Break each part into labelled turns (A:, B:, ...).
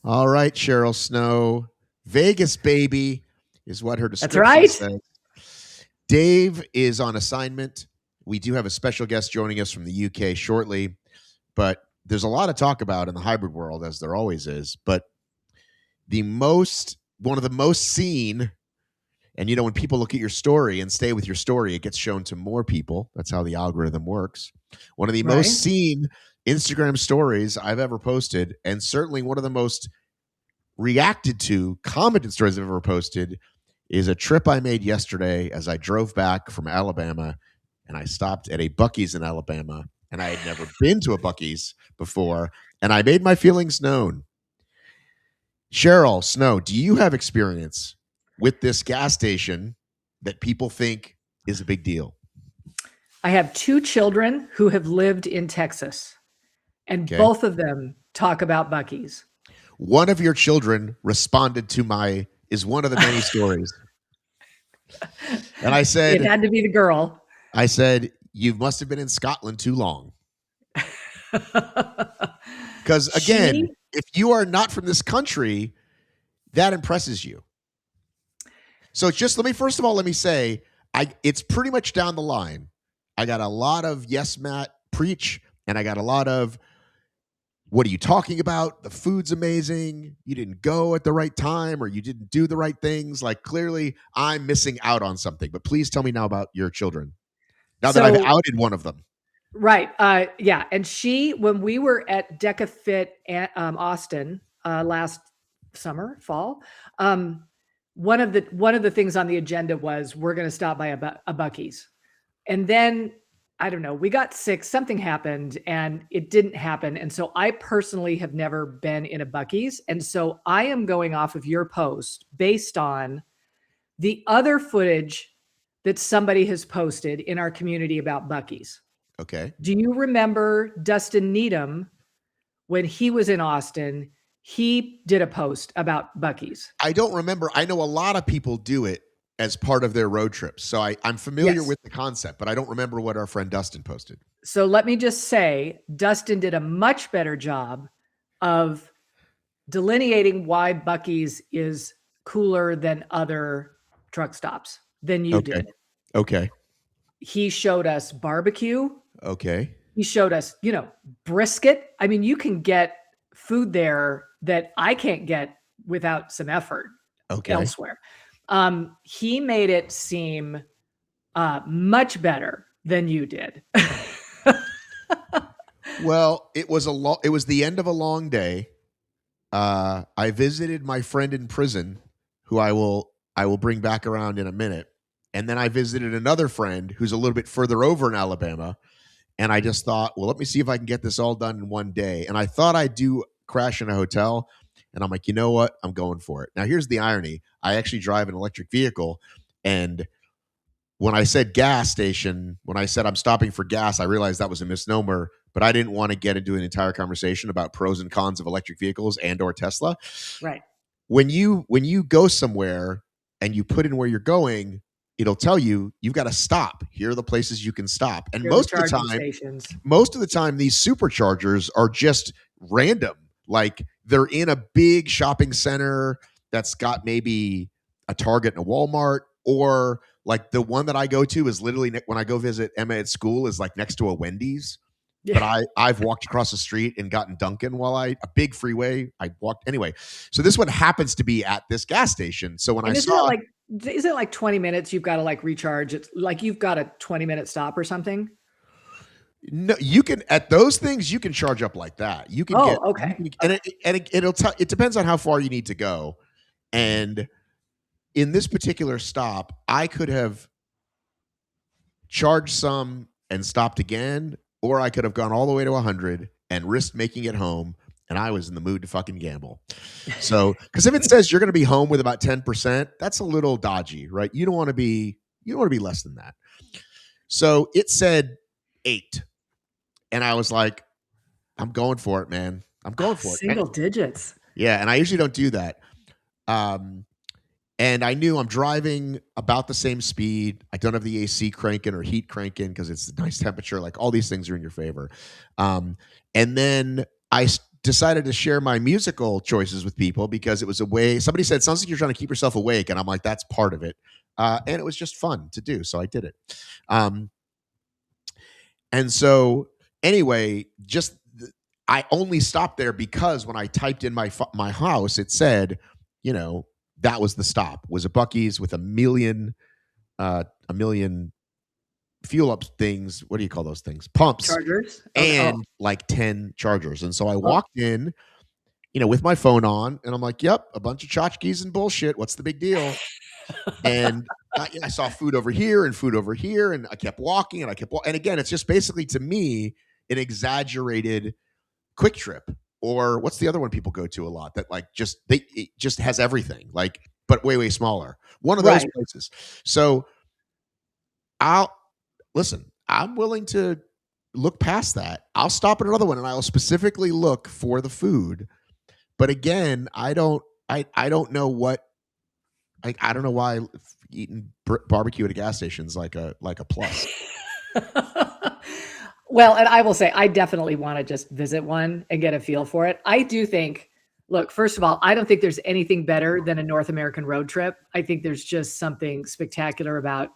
A: All right, Cheryl Snow. Vegas, baby, is what her
B: That's
A: description
B: right.
A: says. Dave is on assignment. We do have a special guest joining us from the UK shortly, but there's a lot to talk about in the hybrid world, as there always is. But one of the most seen, and when people look at your story and stay with your story, it gets shown to more people. That's how the algorithm works. One of the most seen Instagram stories I've ever posted, and certainly one of the most reacted to, commented stories I've ever posted, is a trip I made yesterday as I drove back from Alabama, and I stopped at a Buc-ee's in Alabama, and I had never been to a Buc-ee's before, and I made my feelings known. Cheryl Snow, do you have experience with this gas station that people think is a big deal?
B: I have 2 children who have lived in Texas, and both of them talk about Buc-ee's.
A: One of your children responded to is one of the many stories. And I said,
B: it had to be the girl.
A: I said, you must have been in Scotland too long. Because again, if you are not from this country, that impresses you. So let me say, it's pretty much down the line. I got a lot of yes, Matt, preach, and I got a lot of, what are you talking about? The food's amazing. You didn't go at the right time, or you didn't do the right things. Like, clearly I'm missing out on something, but please tell me now about your children. Now that I've outed one of them.
B: Right. Yeah. And when we were at Deca Fit Austin last fall, one of the things on the agenda was we're going to stop by a Buc-ee's. And then, I don't know, we got sick, something happened, and it didn't happen. And so I personally have never been in a Buc-ee's. And so I am going off of your post based on the other footage that somebody has posted in our community about Buc-ee's.
A: Okay.
B: Do you remember Dustin Needham when he was in Austin? He did a post about Buc-ee's.
A: I don't remember. I know a lot of people do it as part of their road trips. So I'm familiar with the concept, but I don't remember what our friend Dustin posted.
B: So let me just say, Dustin did a much better job of delineating why Buc-ee's is cooler than other truck stops than you did.
A: Okay.
B: He showed us barbecue.
A: Okay.
B: He showed us, brisket. I mean, you can get food there that I can't get without some effort elsewhere. He made it seem much better than you did.
A: Well, it was the end of a long day. I visited my friend in prison, who I will bring back around in a minute. And then I visited another friend who's a little bit further over in Alabama. And I just thought, well, let me see if I can get this all done in one day. And I thought I'd do crash in a hotel. And I'm like, you know what? I'm going for it. Now, here's the irony. I actually drive an electric vehicle. And when I said gas station, when I said I'm stopping for gas, I realized that was a misnomer. But I didn't want to get into an entire conversation about pros and cons of electric vehicles and or Tesla.
B: Right.
A: When you go somewhere and you put in where you're going, it'll tell you you've got to stop. Here are the places you can stop. And most of the time, these superchargers are just random. Like, they're in a big shopping center that's got maybe a Target and a Walmart, or like the one that I go to is literally, when I go visit Emma at school, is like next to a Wendy's. Yeah. But I've walked across the street and gotten Dunkin' a big freeway. I walked anyway. So this one happens to be at this gas station. So when
B: isn't it like 20 minutes you've got to like recharge? It's like you've got a 20-minute stop or something.
A: No, you can, at those things, you can charge up like that. You can it depends on how far you need to go. And in this particular stop, I could have charged some and stopped again, or I could have gone all the way to 100 and risked making it home. And I was in the mood to fucking gamble. So, because if it says you're going to be home with about 10%, that's a little dodgy, right? You don't want to be less than that. So it said 8. And I was like, I'm going for it, man. I'm going for it.
B: Single digits.
A: Yeah. And I usually don't do that. And I knew I'm driving about the same speed. I don't have the AC cranking or heat cranking because it's a nice temperature. Like, all these things are in your favor. And then I decided to share my musical choices with people because it was a way. Somebody said, sounds like you're trying to keep yourself awake. And I'm like, that's part of it. And it was just fun to do. So I did it. And so anyway, I only stopped there because when I typed in my house, it said, that was the stop, was a Buc-ee's with a million fuel up things. What do you call those things? Pumps.
B: Chargers.
A: And like 10 chargers. And so I walked in, with my phone on, and I'm like, yep, a bunch of tchotchkes and bullshit. What's the big deal? And I saw food over here and food over here. And I kept walking and and again, it's just basically, to me, an exaggerated Quick Trip, or what's the other one people go to a lot that it just has everything, but way, way smaller. One of those places. So I'm willing to look past that. I'll stop at another one and I'll specifically look for the food. But again, I don't know what, I don't know why eating barbecue at a gas station is like a plus.
B: Well, and I will say, I definitely want to just visit one and get a feel for it. I do think, look, first of all, I don't think there's anything better than a North American road trip. I think there's just something spectacular about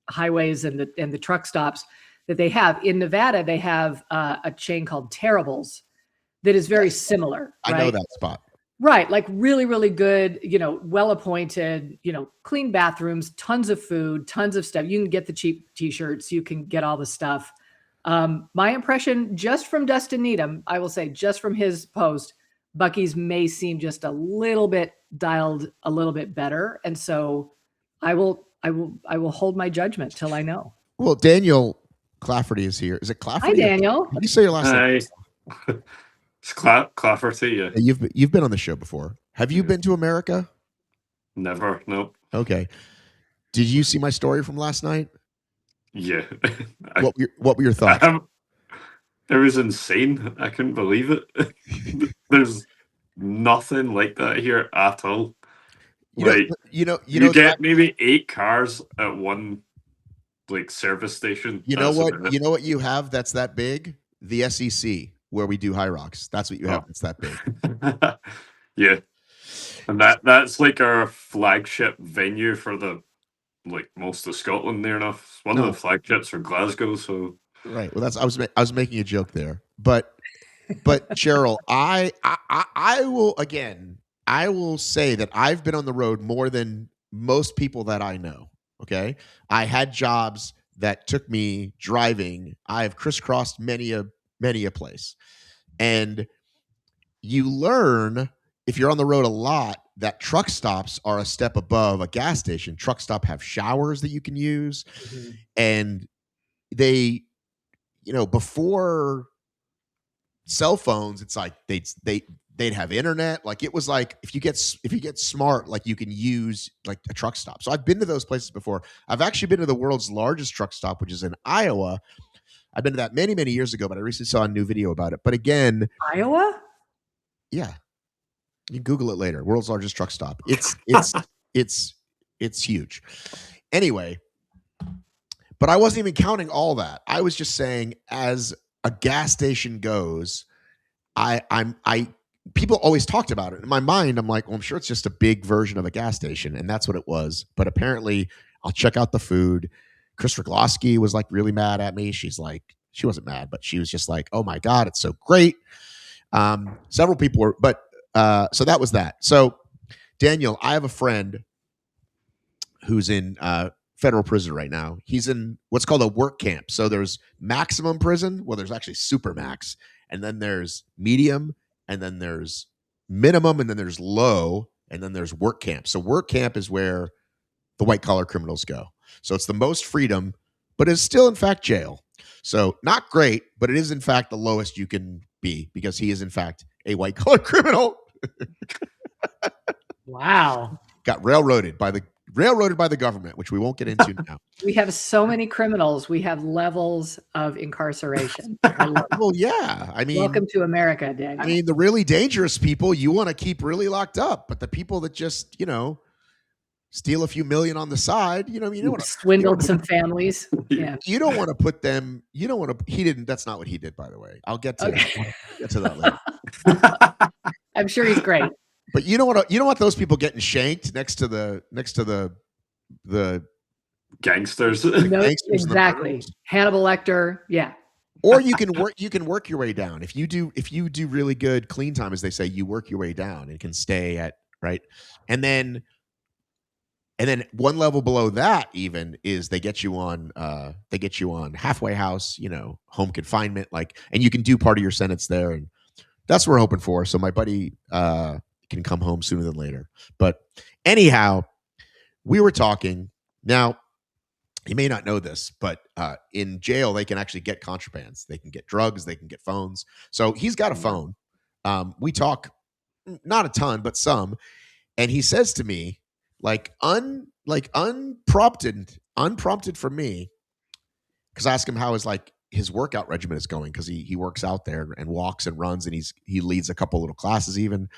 B: highways and the truck stops that they have. In Nevada, they have a chain called Terrible's that is very similar.
A: I know that spot.
B: Right. Like really, really good, well-appointed, clean bathrooms, tons of food, tons of stuff. You can get the cheap t-shirts. You can get all the stuff. My impression just from Dustin Needham, I will say just from his post, Buc-ee's may seem just a little bit dialed a little bit better. And so I will hold my judgment till I know. Well,
A: Daniel Clafferty is here. Is it Clafferty?
B: Hi, Daniel.
A: How do you say your last name?
C: It's Clafferty, yeah.
A: You've been on the show before. Have you been to America?
C: Never, nope.
A: Okay. Did you see my story from last night?
C: Yeah.
A: What were your thoughts?
C: It was insane. I couldn't believe it. There's nothing like that here at all. You get maybe 8 cars at one service station.
A: You know what you have that's that big? The SEC, where we do HYROX. That's what you have that's that big.
C: Yeah. And that's our flagship venue for the most of Scotland, near enough. One of the flagships for Glasgow, so
A: right. Well, I was making a joke there. But Cheryl, I will say that I've been on the road more than most people that I know. Okay. I had jobs that took me driving. I've crisscrossed many a place. And you learn, if you're on the road a lot, that truck stops are a step above a gas station. Truck stop have showers that you can use. Mm-hmm. And they, before cell phones, it's like they'd have internet. It was like if you get smart, you can use a truck stop. So I've been to those places before. I've actually been to the world's largest truck stop, which is in Iowa. I've been to that many, many years ago, but I recently saw a new video about it. But again,
B: Iowa?
A: Yeah. You can Google it later. World's largest truck stop. It's huge. Anyway, but I wasn't even counting all that. I was just saying, as a gas station goes, people always talked about it. In my mind, I'm like, well, I'm sure it's just a big version of a gas station, and that's what it was. But apparently, I'll check out the food. Chris Rogloski was really mad at me. She wasn't mad, but she was just like, oh my God, it's so great. Several people were, but so that was that. So Daniel, I have a friend who's in federal prison right now. He's in what's called a work camp. So there's maximum prison. Well, there's actually super max, and then there's medium, and then there's minimum, and then there's low, and then there's work camp. So work camp is where the white collar criminals go. So it's the most freedom, but it's still in fact jail. So not great, but it is in fact the lowest you can be, because he is in fact a white collar criminal.
B: Wow.
A: Got railroaded by the government, which we won't get into now.
B: We have so many criminals. We have levels of incarceration.
A: Well, yeah. I mean,
B: welcome to America, Daniel.
A: I mean, the really dangerous people you want to keep really locked up, but the people that just, steal a few million on the side, you don't want to
B: swindled some families. Yeah.
A: You don't want to put them, that's not what he did, by the way. I'll get to that later.
B: I'm sure he's great.
A: But you don't want those people getting shanked next to the
C: gangsters.
B: No, exactly. Hannibal Lecter. Yeah.
A: Or you can work your way down. If you do really good clean time, as they say, you work your way down and can stay at right. And then one level below that even is they get you on halfway house, home confinement, and you can do part of your sentence there. And that's what we're hoping for. So my buddy can come home sooner than later. But anyhow, we were talking. Now, you may not know this, but in jail, they can actually get contrabands. They can get drugs. They can get phones. So he's got a phone. We talk not a ton, but some. And he says to me, unprompted for me, because I ask him how his workout regimen is going, because he works out there and walks and runs, and he leads a couple little classes even.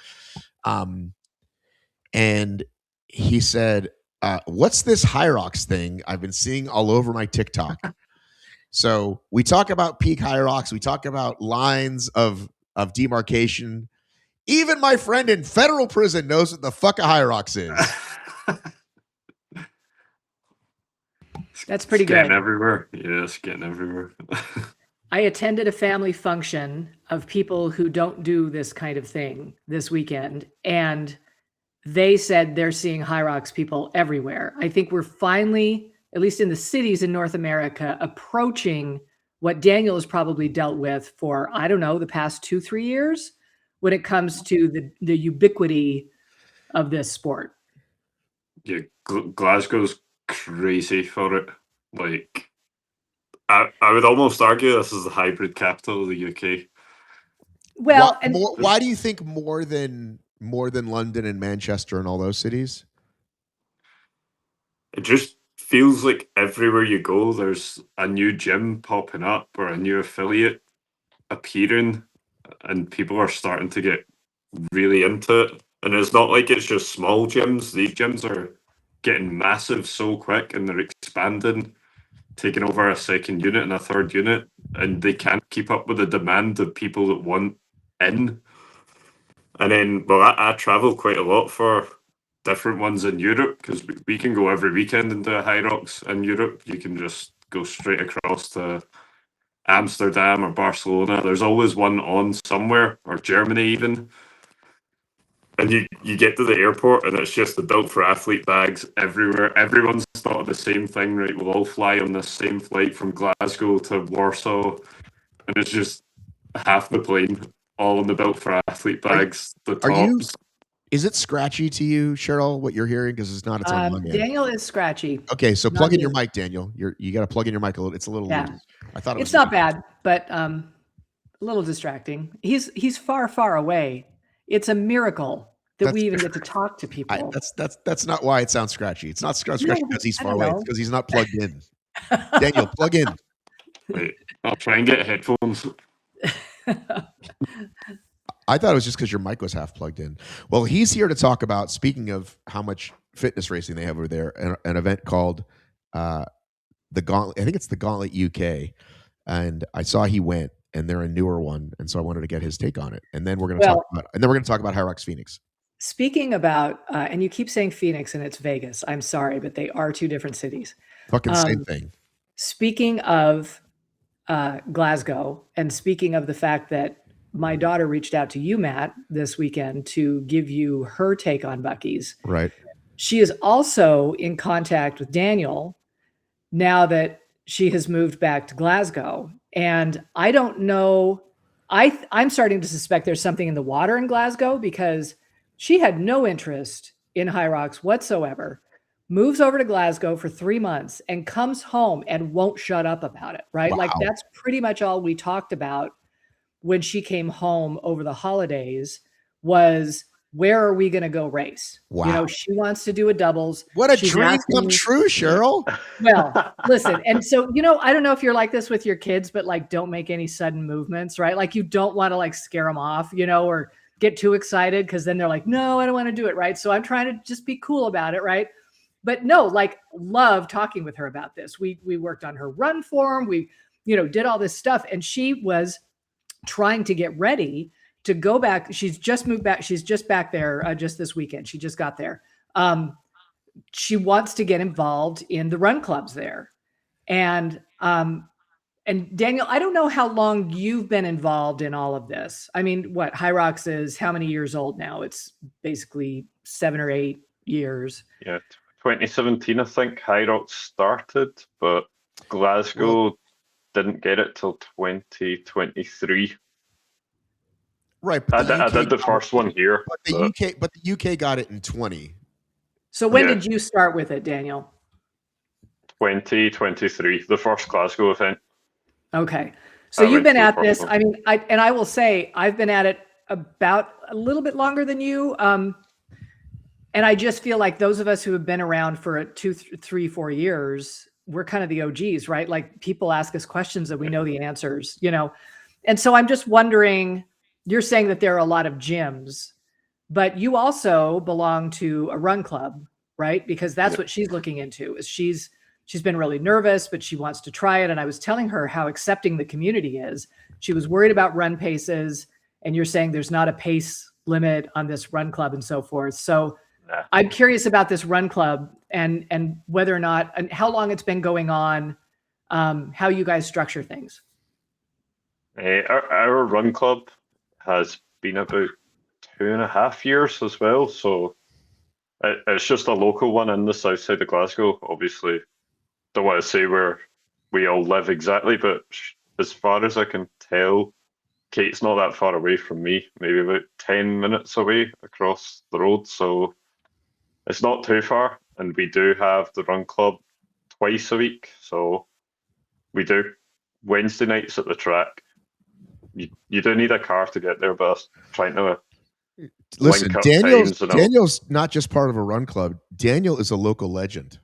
A: And he said, what's this HYROX thing I've been seeing all over my TikTok? So we talk about peak HYROX. We talk about lines of demarcation. Even my friend in federal prison knows what the fuck a HYROX is.
B: That's pretty good.
C: Getting everywhere. Yeah, it's getting everywhere.
B: I attended a family function of people who don't do this kind of thing this weekend, and they said they're seeing HYROX people everywhere. I think we're finally, at least in the cities in North America, approaching what Daniel has probably dealt with for, I don't know, the past 2-3 years when it comes to the ubiquity of this sport.
C: Yeah, Glasgow's crazy for it. I would almost argue this is the hybrid capital of the UK.
B: Well,
A: why do you think more than London and Manchester and all those cities?
C: It just feels like everywhere you go, there's a new gym popping up or a new affiliate appearing, and people are starting to get really into it. And it's not like it's just small gyms. These gyms are getting massive so quick, and they're expanding, taking over a second unit and a third unit, and they can't keep up with the demand of people that want in. And then, I travel quite a lot for different ones in Europe, because we can go every weekend into a HYROX in Europe. You can just go straight across to Amsterdam or Barcelona. There's always one on somewhere, or Germany even. And you get to the airport, and it's just the built for athlete bags everywhere. Everyone's thought of the same thing, right? We'll all fly on the same flight from Glasgow to Warsaw, and it's just half the plane all in the built for athlete bags.
A: Is it scratchy to you, Cheryl, what you're hearing? Because it's not. It's on my end.
B: Daniel is scratchy.
A: Okay, so plug in your mic, Daniel. You got to plug in your mic a little. It's a little loose. I thought
B: it's not bad, but a little distracting. He's far, far away. It's a miracle that we even get to talk to people.
A: That's not why it sounds scratchy. It's not scratchy because he's far away. It's because he's not plugged in. Daniel, plug in.
C: Wait, I'll try and get headphones.
A: I thought it was just because your mic was half plugged in. Well, he's here to talk about, speaking of how much fitness racing they have over there, an event called the Gauntlet. I think it's the Gauntlet UK. And I saw he went, and they're a newer one. And so I wanted to get his take on it. And then we're going to talk about HYROX Phoenix.
B: Speaking about, and you keep saying Phoenix and it's Vegas. I'm sorry, but they are two different cities.
A: Fucking same thing.
B: Speaking of Glasgow, and speaking of the fact that my daughter reached out to you, Matt, this weekend to give you her take on Buc-ee's.
A: Right.
B: She is also in contact with Daniel now that she has moved back to Glasgow. And I don't know, I'm starting to suspect there's something in the water in Glasgow, because she had no interest in HYROX whatsoever, moves over to Glasgow for 3 months and comes home and won't shut up about it, right?
A: Wow.
B: That's pretty much all we talked about when she came home over the holidays was, where are we going to go race?
A: Wow.
B: She wants to do a doubles.
A: What a dream come true, Cheryl.
B: Well, listen. And so, I don't know if you're like this with your kids, but don't make any sudden movements, right? You don't want to scare them off, or get too excited, because then they're like, no, I don't want to do it. Right. So I'm trying to just be cool about it. Right. But no, love talking with her about this. We worked on her run form. We, did all this stuff, and she was trying to get ready to go back. She's just moved back. She's just back there just this weekend. She just got there. She wants to get involved in the run clubs there. And Daniel, I don't know how long you've been involved in all of this. I mean, what HYROX is how many years old now? It's basically 7 or 8 years.
C: Yeah, 2017, I think HYROX started, but Glasgow didn't get it till 2023.
A: Right,
C: but I did the first one here.
A: But the UK got it in 20.
B: So when did you start with it, Daniel?
C: 2023, the first Glasgow event.
B: Okay. So you've been at this. I mean, I will say I've been at it about a little bit longer than you. And I just feel like those of us who have been around for 2, 3, 4 years, we're kind of the OGs, right? Like people ask us questions and we know the answers, you know? And so I'm just wondering, you're saying that there are a lot of gyms, but you also belong to a run club, right? Because that's what she's looking into. Is she's been really nervous, but she wants to try it. And I was telling her how accepting the community is. She was worried about run paces, and you're saying there's not a pace limit on this run club and so forth. So I'm curious about this run club and whether or not, and how long it's been going on, how you guys structure things.
C: Our run club has been about 2.5 years as well. So it's just a local one in the south side of Glasgow. Obviously, don't want to say where we all live exactly, but as far as I can tell, Kate's not that far away from me, maybe about 10 minutes away across the road. So it's not too far. And we do have the run club twice a week. So we do Wednesday nights at the track. You do need a car to get there, but I was trying to
A: listen. Daniel's not just part of a run club. Daniel is a local legend.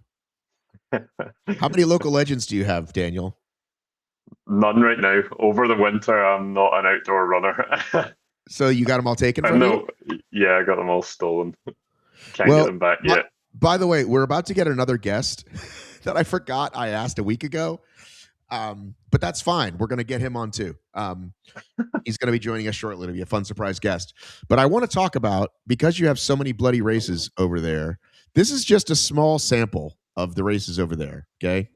A: How many local legends do you have, Daniel?
C: None right now. Over the winter, I'm not an outdoor runner.
A: So you got them all taken from you?
C: Yeah, I got them all stolen. Can't get them back yet.
A: By the way, we're about to get another guest that I forgot I asked a week ago. But that's fine. We're going to get him on too. He's going to be joining us shortly. It'll be a fun surprise guest. But I want to talk about, because you have so many bloody races over there, this is just a small sample of the races over there. Okay.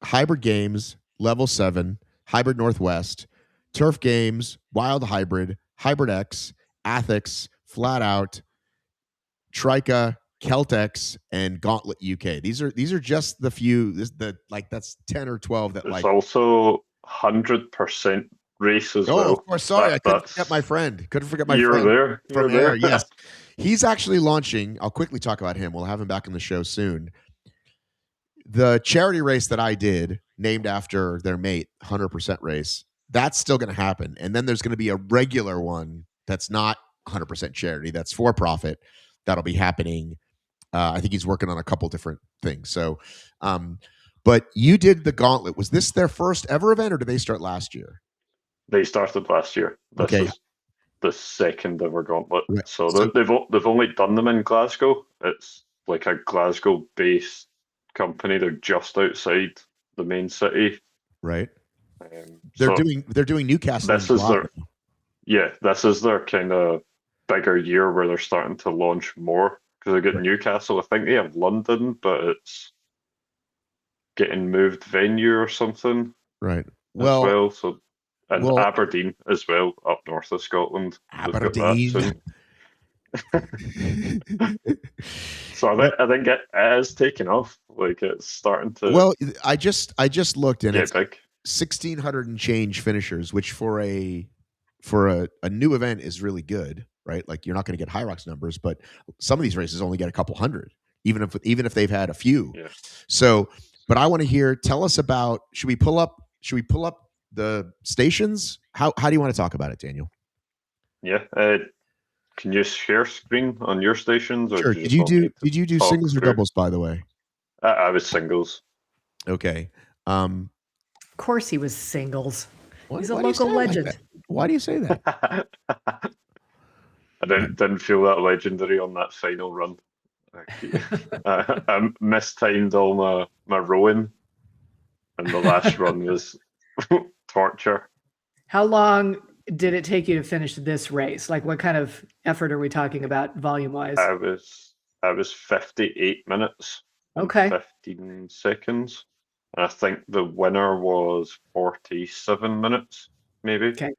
A: Hybrid Games, Level 7, Hybrid Northwest, Turf Games, Wild Hybrid, Hybrid X, Athics, Flat Out, Trika, Celtex, and Gauntlet UK. These are just the few. That's 10 or 12 that
C: There's also 100% race as well. Oh,
A: of course. Sorry, I couldn't forget my friend. Couldn't forget my friend.
C: You're
A: from there. Yes, he's actually launching. I'll quickly talk about him. We'll have him back on the show soon. The charity race that I did, named after their mate, 100% race, that's still going to happen. And then there's going to be a regular one that's not 100% charity, that's for profit. That'll be happening. I think he's working on a couple different things. So, but you did the Gauntlet. Was this their first ever event, or did they start last year?
C: They started last year. This is the second ever Gauntlet. Right. So they've only done them in Glasgow. It's like a Glasgow-based company. They're just outside the main city. Right.
A: They're doing Newcastle.
C: This is their kind of bigger year where they're starting to launch more, because they get Newcastle. I think they have London, but it's getting moved venue or something.
A: Right.
C: So Aberdeen as well, up north of Scotland.
A: Aberdeen.
C: So I think it is taking off. Like, it's starting to.
A: Well, I just looked, and it's big. 1,600 and change finishers, which for a new event is really good, right? Like, you're not going to get HYROX numbers, but some of these races only get a couple hundred, even if they've had a few. Yeah. So, but I want to hear. Tell us about. Should we pull up the stations? How do you want to talk about it, Daniel?
C: Yeah. Can you share screen on your stations? Or
A: sure. Did you do singles or doubles, by the way?
C: I was singles.
A: Okay.
B: Of course he was singles. He's a local legend.
A: Like why do you say that?
C: I didn't feel that legendary on that final run. I mistimed all my rowing, and the last run was torture.
B: How long did it take you to finish this race? Like, what kind of effort are we talking about volume wise?
C: I was 58 minutes and 15 seconds. And I think the winner was 47 minutes, maybe.
B: Okay.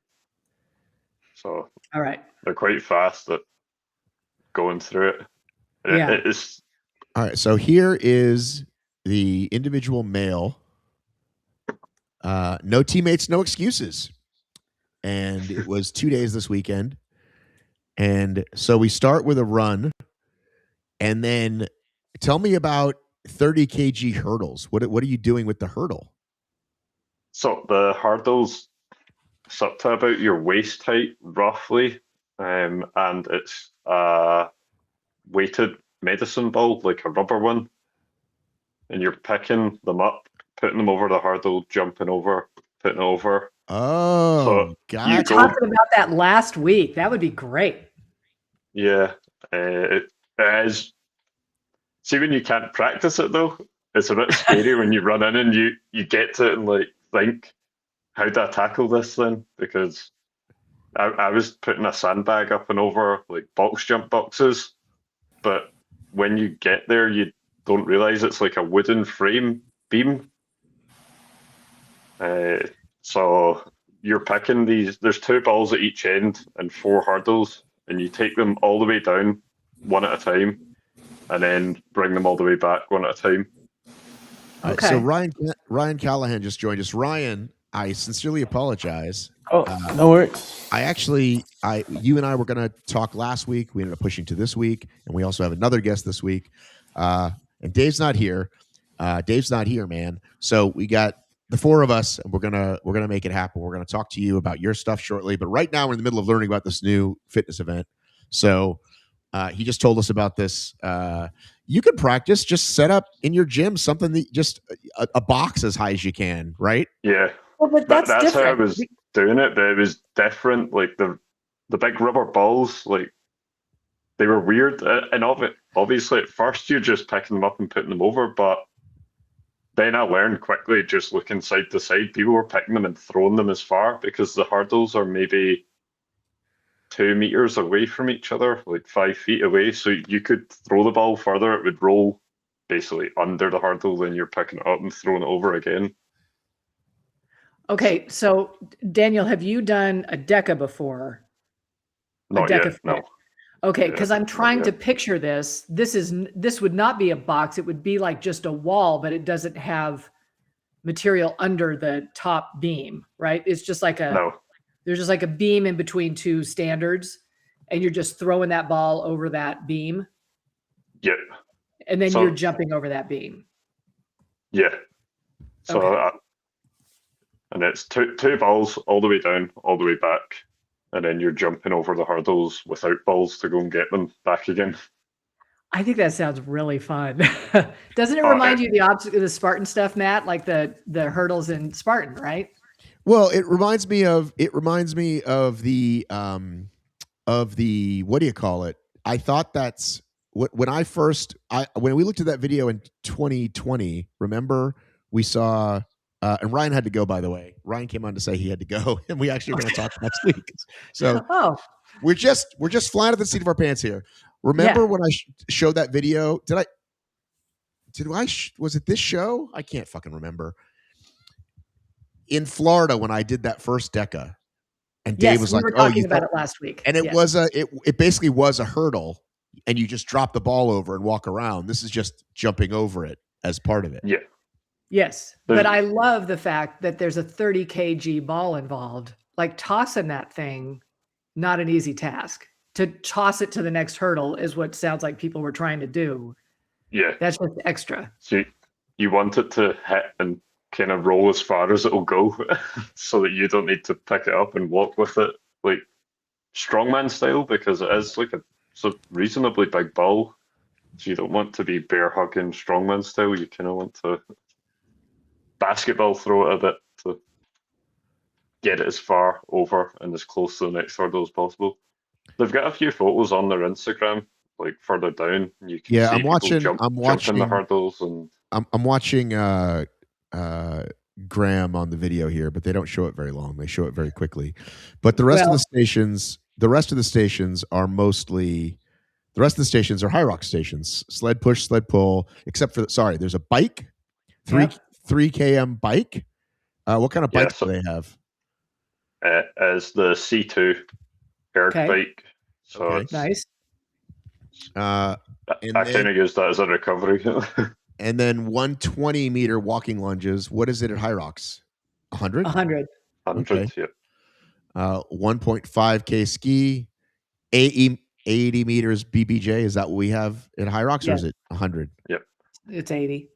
C: So
B: all right,
C: they're quite fast at going through it.
B: Yeah.
C: It is.
A: All right. So here is the individual male. No teammates, no excuses. And it was 2 days this weekend. And so we start with a run. And then tell me about 30 kg hurdles. What are you doing with the hurdle?
C: So the hurdles is up to about your waist height, roughly. And it's a weighted medicine ball, like a rubber one. And you're picking them up, putting them over the hurdle, jumping over, putting it over.
A: Oh,
C: so
A: gotcha.
B: You were talking about that last week. That would be great.
C: Yeah. It is. See, when you can't practice it, though, it's a bit scary when you run in and you get to it and like think, how do I tackle this then? Because I was putting a sandbag up and over like box jump boxes, but when you get there, you don't realize it's like a wooden frame beam. So you're picking these, there's 2 balls at each end and 4 hurdles, and you take them all the way down one at a time and then bring them all the way back one at a time.
A: Okay. So Ryan Callahan just joined us. Ryan, I sincerely apologize.
D: Oh, no worries.
A: You and I were going to talk last week. We ended up pushing to this week, and we also have another guest this week. And Dave's not here. Dave's not here, man. So we got the 4 of us, and we're gonna make it happen. We're gonna talk to you about your stuff shortly. But right now, we're in the middle of learning about this new fitness event. So he just told us about this. You can practice, just set up in your gym something that just a box as high as you can, right?
C: Yeah.
B: Well, but that's
C: how I was doing it, but it was different. Like the big rubber balls, like they were weird. And obviously at first you're just picking them up and putting them over, but then I learned quickly, just looking side to side, people were picking them and throwing them as far, because the hurdles are maybe 2 meters away from each other, like 5 feet away. So you could throw the ball further, it would roll basically under the hurdle, then you're picking it up and throwing it over again.
B: Okay, so Daniel, have you done a DECA before?
C: Not yet, no.
B: Okay, because I'm trying to picture this. This would not be a box. It would be like just a wall, but it doesn't have material under the top beam, right? It's just like there's just like a beam in between 2 standards, and you're just throwing that ball over that beam.
C: Yeah.
B: And then you're jumping over that beam.
C: Yeah. So, and it's two balls all the way down, all the way back. And then you're jumping over the hurdles without balls to go and get them back again.
B: I think that sounds really fun. Doesn't it remind you of the Spartan stuff, Matt? Like the hurdles in Spartan, right?
A: Well, it reminds me of the what do you call it? I thought that's when we looked at that video in 2020. Remember, we saw. And Ryan had to go, by the way. Ryan came on to say he had to go, and we actually are going to talk next week. So we're just flying at the seat of our pants here. Remember when I showed that video? Was it this show? I can't fucking remember. In Florida, when I did that first DECA, and Dave was like,
B: we were talking about it last week.
A: And it was it basically was a hurdle, and you just drop the ball over and walk around. This is just jumping over it as part of it.
C: Yeah.
B: Yes, but I love the fact that there's a 30 kg ball involved. Like tossing that thing, not an easy task. To toss it to the next hurdle is what sounds like people were trying to do.
C: Yeah.
B: That's just extra.
C: So you want it to hit and kind of roll as far as it'll go so that you don't need to pick it up and walk with it like strongman style, because it is like it's a reasonably big ball. So you don't want to be bear hugging strongman style. You kind of want to basketball throw it a bit to get it as far over and as close to the next hurdle as possible. They've got a few photos on their Instagram, like further down. You can see
A: I'm watching
C: jumping the hurdles, and
A: I'm watching Graham on the video here, but they don't show it very long. They show it very quickly. But the rest of the stations are mostly the rest of the stations are HYROX stations. Sled push, sled pull, except for there's a bike, 3 km bike. What kind of bikes do they have?
C: As the C2 air bike. So it's
B: nice.
C: I kind of use that as a recovery.
A: And then 120-meter walking lunges. What is it at HYROX? 100?
B: 100.
C: 100, yeah.
A: 1.5K ski, 80 meters BBJ. Is that what we have at HYROX, or is it 100?
C: Yep.
B: It's 80.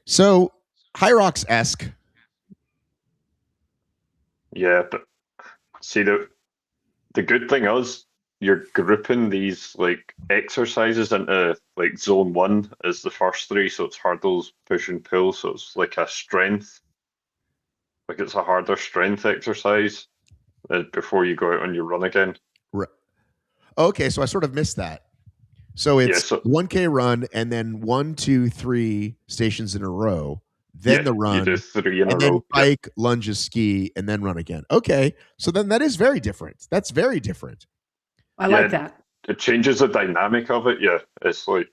A: So HYROX-esque.
C: Yeah, but see, the good thing is you're grouping these like exercises into like zone 1 is the first 3, so it's hurdles, push and pull, so it's like a strength, like it's a harder strength exercise before you go out on your run again.
A: Right. Okay, so I sort of missed that. So it's 1K run and then 1, 2, 3 stations in a row, then the run,
C: you do 3 in a row,
A: then bike, lunges, ski, and then run again. Okay, so then that is very different. That's very different.
B: I like that.
C: It changes the dynamic of it. Yeah, it's like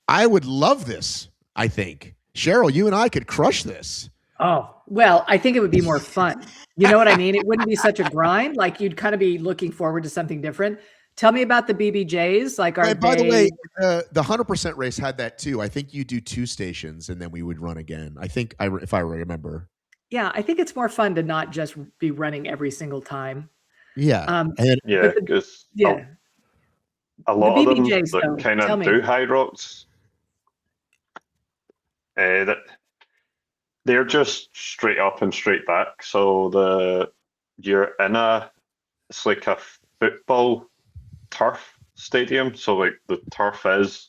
A: I would love this. I think Cheryl, you and I could crush this.
B: Oh, well, I think it would be more fun. You know what I mean? It wouldn't be such a grind. Like you'd kind of be looking forward to something different. Tell me about the BBJs. Like, by
A: the way, the 100% race had that too. I think you do 2 stations and then we would run again. I think if I remember.
B: Yeah, I think it's more fun to not just be running every single time.
A: Yeah.
C: A lot of them that kind of do HYROX, that they're just straight up and straight back. So you're in it's like a football turf stadium. So like the turf is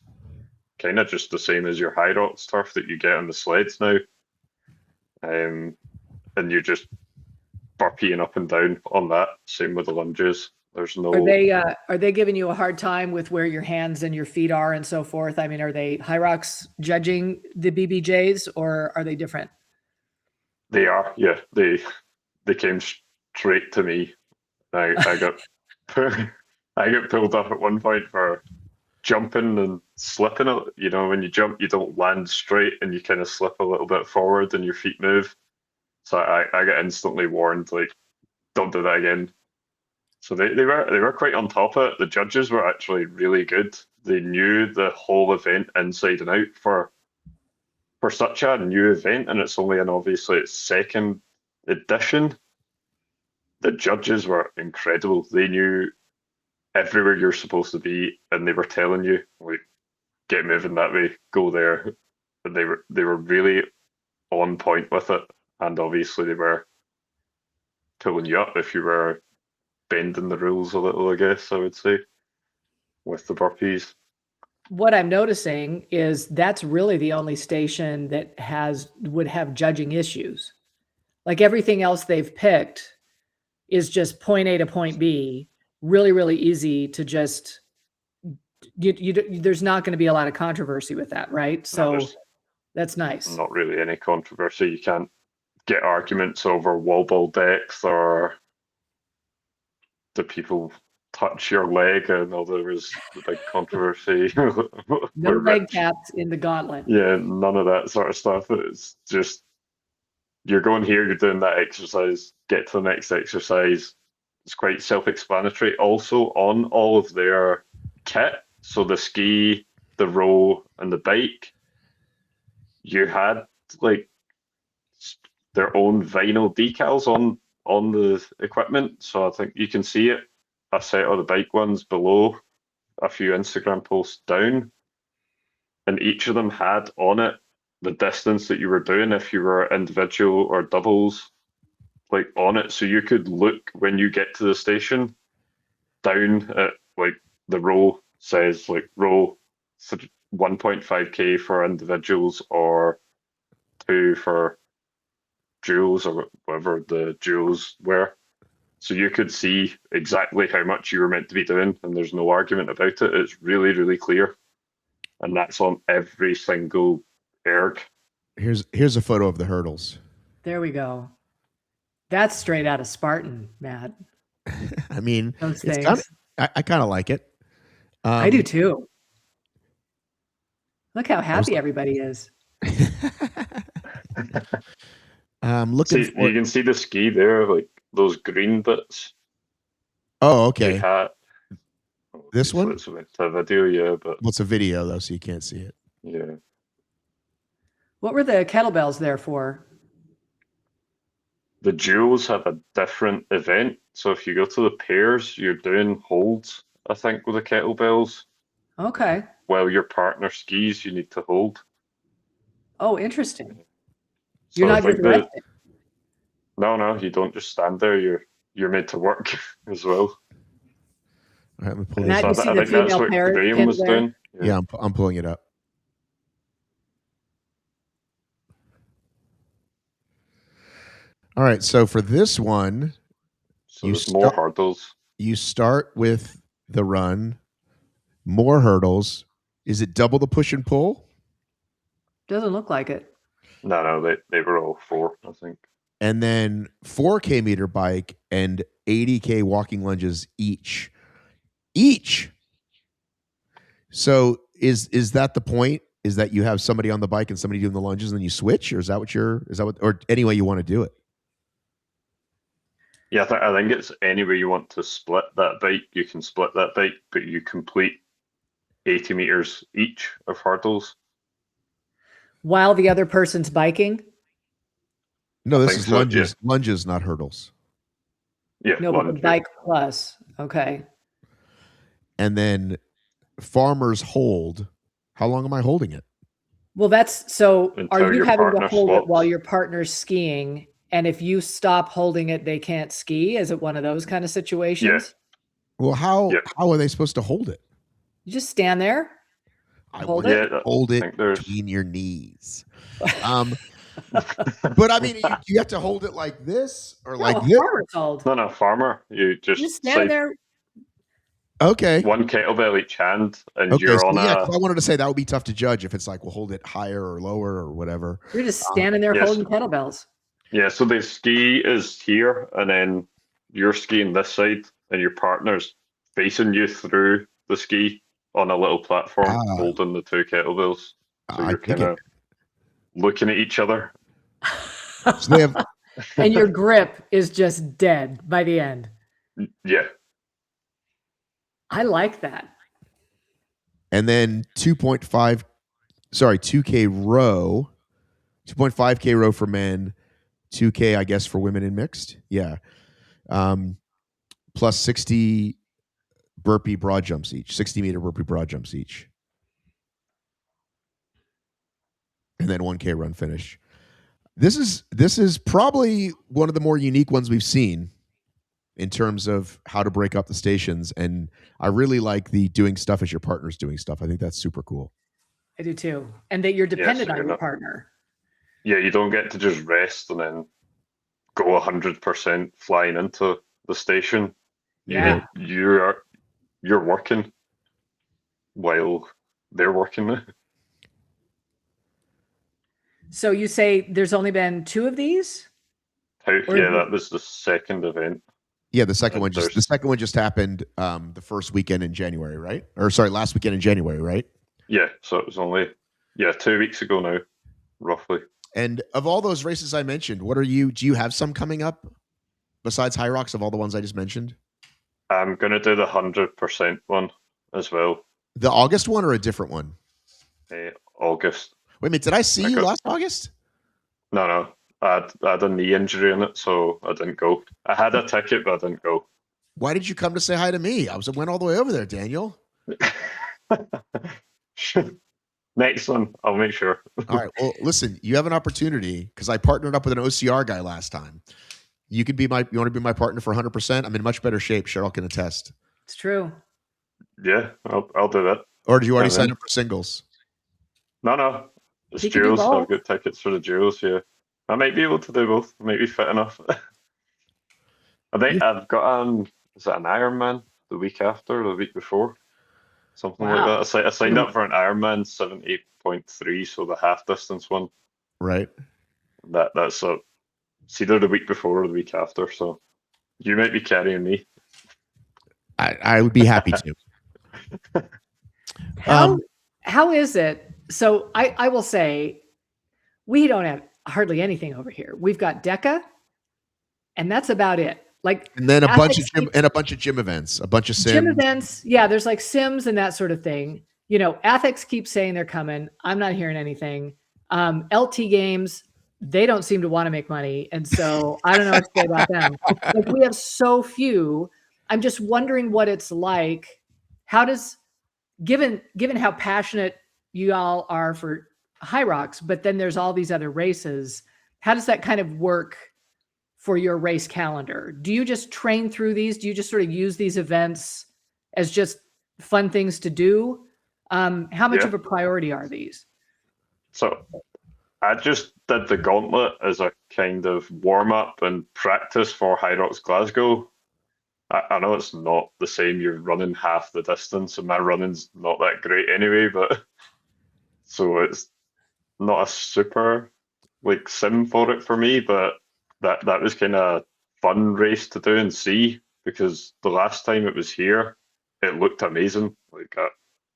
C: kind of just the same as your HYROX turf that you get on the sleds now. And you're just burpeeing up and down on that. Same with the lunges. There's no.
B: Are they giving you a hard time with where your hands and your feet are and so forth? I mean, are they HYROX judging the BBJs or are they different?
C: They are. Yeah, they came straight to me. I got I got pulled up at one point for jumping and slipping. You know, when you jump, you don't land straight and you kind of slip a little bit forward and your feet move. So I got instantly warned, like, don't do that again. So they were quite on top of it. The judges were actually really good. They knew the whole event inside and out for such a new event, and it's only obviously its 2nd edition. The judges were incredible. They knew everywhere you're supposed to be, and they were telling you, like, get moving that way, go there. And they were really on point with it. And obviously they were pulling you up if you were bending the rules a little, I guess I would say, with the burpees.
B: What I'm noticing is that's really the only station that would have judging issues. Like everything else they've picked is just point A to point B, really, really easy to just, there's not going to be a lot of controversy with that, right? So that's nice.
C: Not really any controversy. You can't get arguments over wall ball depth or do people touch your leg. I know there was a big controversy.
B: No leg taps in the gauntlet.
C: Yeah, none of that sort of stuff. It's just, you're going here, you're doing that exercise, get to the next exercise. It's quite self-explanatory. Also on all of their kit, so the ski, the row, and the bike, you had like their own vinyl decals on the equipment. So I think you can see it. A set of the bike ones below, a few Instagram posts down, and each of them had on it the distance that you were doing if you were individual or doubles, like on it. So you could look when you get to the station down at like the row says like row 1.5K for individuals or 2 for duels or whatever the duels were. So you could see exactly how much you were meant to be doing, and there's no argument about it. It's really, really clear. And that's on every single erg.
A: Here's a photo of the hurdles.
B: There we go. That's straight out of Spartan, Matt.
A: I mean,
B: those things.
A: I kind of like it.
B: I do too. Look how happy everybody is.
C: Looking. You can see the ski there, like those green bits.
A: Oh, okay. This one?
C: It's a video, yeah, but
A: it's a video though, so you can't see it.
C: Yeah.
B: What were the kettlebells there for?
C: The duos have a different event. So if you go to the pairs, you're doing holds, I think, with the kettlebells.
B: Okay.
C: While your partner skis, you need to hold.
B: Oh, interesting. So you're not just resting.
C: No, you don't just stand there. You're made to work as well.
A: All right, let me pull
B: Matt, you see the female pair
C: Graham was doing.
A: Yeah, I'm pulling it up. All right, so for this one,
C: more hurdles.
A: You start with the run, more hurdles. Is it double the push and pull?
B: Doesn't look like it.
C: No, they were all 4, I think.
A: And then 4K meter bike and 80K walking lunges each. So is that the point? Is that you have somebody on the bike and somebody doing the lunges and then you switch, or is that or any way you want to do it?
C: Yeah, I think it's any way you want to split that bike, you can split that bike, but you complete 80 meters each of hurdles.
B: While the other person's biking?
A: No, this is lunges. Yeah. Lunges, not hurdles.
C: Yeah.
B: No, but the bike plus. Okay.
A: And then farmers hold. How long am I holding it?
B: Well, that's so. Are you having to hold it while your partner's skiing? And if you stop holding it, they can't ski? Is it one of those kind of situations?
A: Yeah. Well, how are they supposed to hold it?
B: You just stand there.
A: Hold it between your knees. But I mean, you have to hold it like this or like this.
C: No, farmer. You just
B: stand there.
A: Okay.
C: One kettlebell each hand, and you're on
A: I wanted to say that would be tough to judge if it's like, we'll hold it higher or lower or whatever.
B: You're just standing there holding kettlebells.
C: Yeah, so the ski is here, and then you're skiing this side, and your partner's facing you through the ski on a little platform, holding the 2 kettlebells. So you're kind of looking at each other.
A: So they have...
B: And your grip is just dead by the end.
C: Yeah.
B: I like that.
A: And then 2.5K row, 2.5K row for men, 2K, I guess, for women in mixed. Yeah. Plus 60 burpee broad jumps each, 60 meter burpee broad jumps each. And then 1K run finish. This is probably one of the more unique ones we've seen in terms of how to break up the stations. And I really like the doing stuff as your partner's doing stuff. I think that's super cool.
B: I do too. And that you're dependent on your partner.
C: Yeah, you don't get to just rest and then go 100% flying into the station.
B: Yeah.
C: You're working while they're working.
B: So you say there's only been 2 of these?
C: Yeah, that was the second event.
A: Yeah, the second one just happened the first weekend in January, right? Or sorry, last weekend in January, right?
C: Yeah, so it was only 2 weeks ago now, roughly.
A: And of all those races I mentioned, do you have some coming up besides HYROX of all the ones I just mentioned?
C: I'm going to do the 100% one as well.
A: The August one or a different one?
C: August.
A: Wait a minute, did I see you last August?
C: No. I had a knee injury in it, so I didn't go. I had a ticket, but I didn't go.
A: Why did you come to say hi to me? I went all the way over there, Daniel.
C: Next one, I'll make sure.
A: All right. Well, listen, you have an opportunity because I partnered up with an OCR guy last time. You want to be my partner for 100%? I'm in much better shape. Cheryl can attest.
B: It's true.
C: Yeah, I'll do that.
A: Or did you already sign up for singles?
C: No. It's duos. I've got tickets for the duos, yeah. I might be able to do both. I might be fit enough. I think I've got is it an Ironman the week after or the week before? Something like that. I signed up for an Ironman 70.3, so the half distance one.
A: Right.
C: That's it's either the week before or the week after. So you might be carrying me.
A: I would be happy to.
B: How is it? So I will say we don't have hardly anything over here. We've got DECA, and that's about it. Like,
A: and then a bunch of gym events, a bunch of sims.
B: Gym events. Yeah, there's like sims and that sort of thing. You know, Athics keeps saying they're coming. I'm not hearing anything. LT Games, they don't seem to want to make money. And so I don't know what to say about them. Like, we have so few. I'm just wondering what it's like. How does, given how passionate you all are for HYROX, but then there's all these other races, how does that kind of work for your race calendar? Do you just train through these? Do you just sort of use these events as just fun things to do? How much of a priority are these?
C: So I just did the Gauntlet as a kind of warm-up and practice for HYROX Glasgow. I know it's not the same. You're running half the distance, and my running's not that great anyway, but so it's not a super like sim for it for me, but that was kind of a fun race to do and see, because the last time it was here, it looked amazing. Like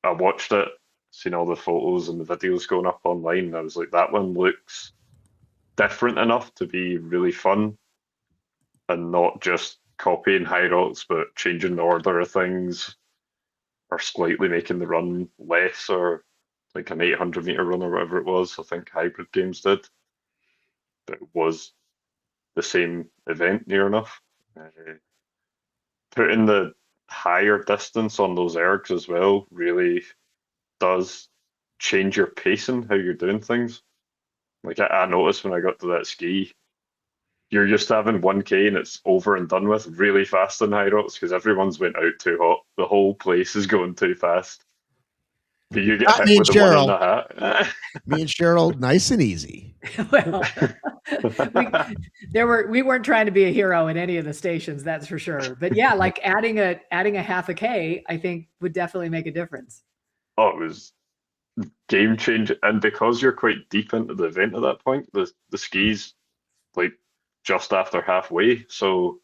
C: I watched it, seen all the photos and the videos going up online, and I was like, that one looks different enough to be really fun and not just copying HYROX, but changing the order of things or slightly making the run less, or like an 800-meter run or whatever it was. I think Hybrid Games did. But it was the same event near enough. Putting the higher distance on those ergs as well really does change your pacing, how you're doing things. Like I noticed when I got to that ski, you're just having 1K and it's over and done with really fast in HYROX because everyone's went out too hot. The whole place is going too fast. But you get hit with the one in the hat.
A: Me and Cheryl, nice and easy.
B: Well, we weren't trying to be a hero in any of the stations, that's for sure. But yeah, like adding a half a K, I think would definitely make a difference.
C: Oh, it was game changing, and because you're quite deep into the event at that point, the skis like just after halfway, so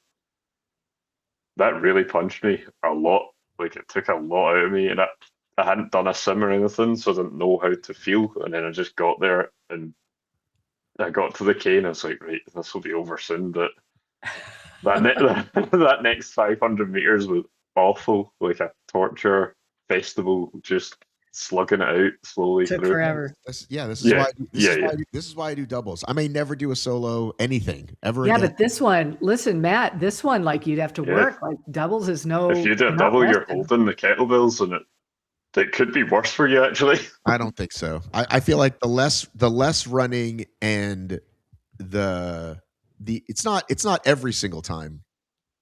C: that really punched me a lot. Like it took a lot out of me, and I hadn't done a sim or anything, so I didn't know how to feel. And then I just got there and I got to the K and I was like, right, this will be over soon. But that next 500 meters was awful, like a torture festival, just slugging it out slowly.
B: Took forever.
A: This is why I do doubles. I may never do a solo anything ever.
B: Yeah,
A: again.
B: but this one, listen, Matt, this one, like you'd have to work. Like doubles is no.
C: If you do a double, you're holding the kettlebells, and it could be worse for you actually.
A: I don't think so. I feel like the less running and the it's not every single time.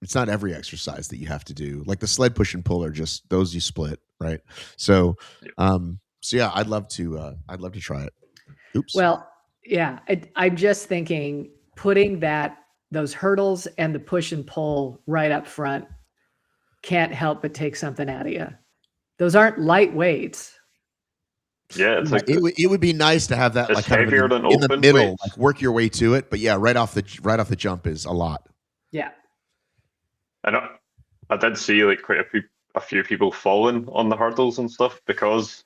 A: It's not every exercise that you have to do. Like the sled push and pull are just those you split, right? So, yeah, I'd love to try it. Oops.
B: Well, yeah, I'm just thinking putting those hurdles and the push and pull right up front can't help but take something out of you. Those aren't light weights.
C: Yeah, it's like
A: it would be nice to have that like kind of in the middle, like work your way to it. But yeah, right off the jump is a lot.
B: Yeah.
C: I did see like quite a few people falling on the hurdles and stuff, because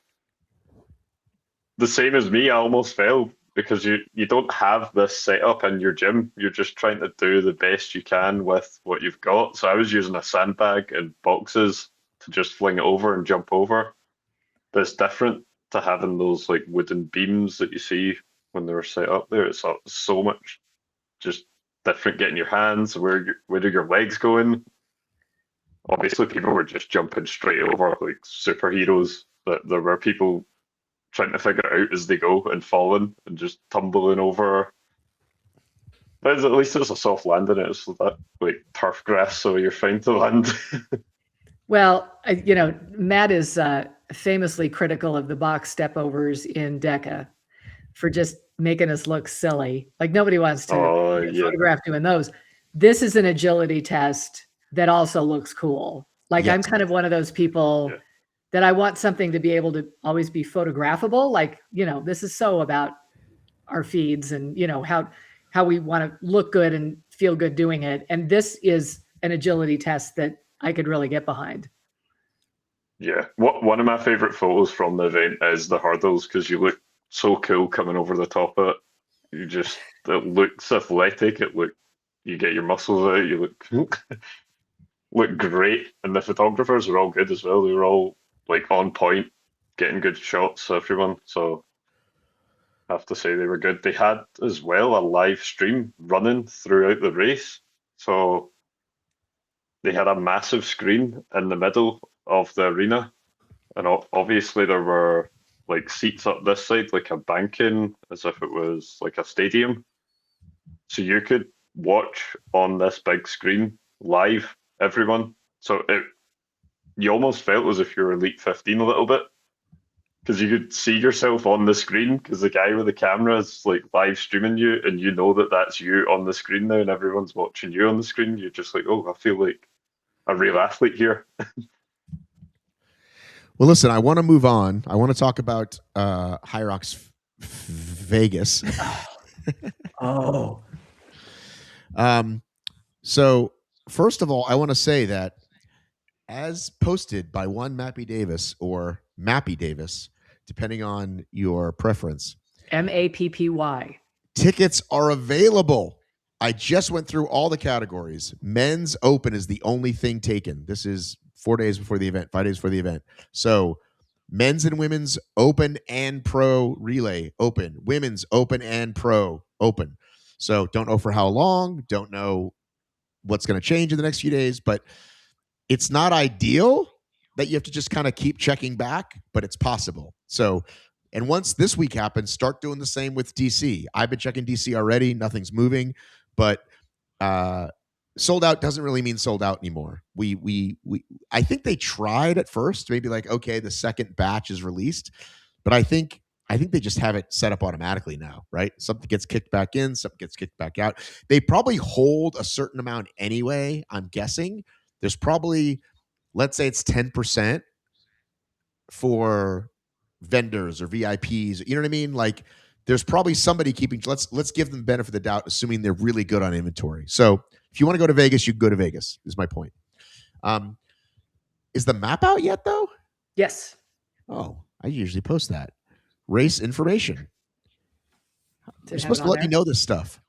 C: the same as me, I almost fell because you don't have this set up in your gym. You're just trying to do the best you can with what you've got. So I was using a sandbag and boxes to just fling it over and jump over. But it's different to having those like wooden beams that you see when they're set up there. It's so much just different getting your hands, where are your legs going. Obviously people were just jumping straight over like superheroes, but there were people trying to figure it out as they go and falling and just tumbling over. But at least it's a soft landing. It's that like turf grass, so you're fine to land.
B: Well, Matt is famously critical of the box stepovers in DECA for just making us look silly. Like nobody wants to photograph doing those. This is an agility test that also looks cool. Like yes. I'm kind of one of those people that I want something to be able to always be photographable. Like, this is so about our feeds and, you know, how we want to look good and feel good doing it. And this is an agility test that I could really get behind.
D: Yeah. One of my favorite photos from the event is the hurdles, because you look so cool coming over the top of it. It looks athletic. You get your muscles out. You look great. And the photographers were all good as well. They were all like on point, getting good shots, everyone. So I have to say they were good. They had as well a live stream running throughout the race. So they had a massive screen in the middle of the arena. And obviously there were like seats up this side, like a banking, as if it was like a stadium. So you could watch on this big screen live, everyone. So you almost felt as if you were Elite 15 a little bit, because you could see yourself on the screen, because the guy with the camera is like live streaming you, and you know that that's you on the screen now, and everyone's watching you on the screen. You're just like, oh, I feel like a real athlete here.
A: Well, listen, I want to move on. I want to talk about HYROX Vegas.
B: Oh.
A: So first of all, I want to say that as posted by one Mappy Davis or Mappy Davis, depending on your preference.
B: MAPPY.
A: Tickets are available. I just went through all the categories. Men's Open is the only thing taken. This is 4 days before the event, 5 days before the event. So men's and women's Open and Pro relay open. Women's Open and Pro open. So don't know for how long. Don't know what's going to change in the next few days. But it's not ideal that you have to just kind of keep checking back, but it's possible. So, and once this week happens, start doing the same with DC. I've been checking DC already. Nothing's moving, but sold out doesn't really mean sold out anymore. I think they tried at first, maybe like, okay, the second batch is released, but I think they just have it set up automatically now, right? Something gets kicked back in, something gets kicked back out. They probably hold a certain amount anyway, I'm guessing. There's probably, let's say it's 10% for vendors or VIPs. You know what I mean? Like there's probably somebody keeping, let's give them the benefit of the doubt, assuming they're really good on inventory. So if you want to go to Vegas, you can go to Vegas, is my point. Is the map out yet though?
B: Yes.
A: Oh, I usually post that. Race information. You're supposed to let me know this stuff.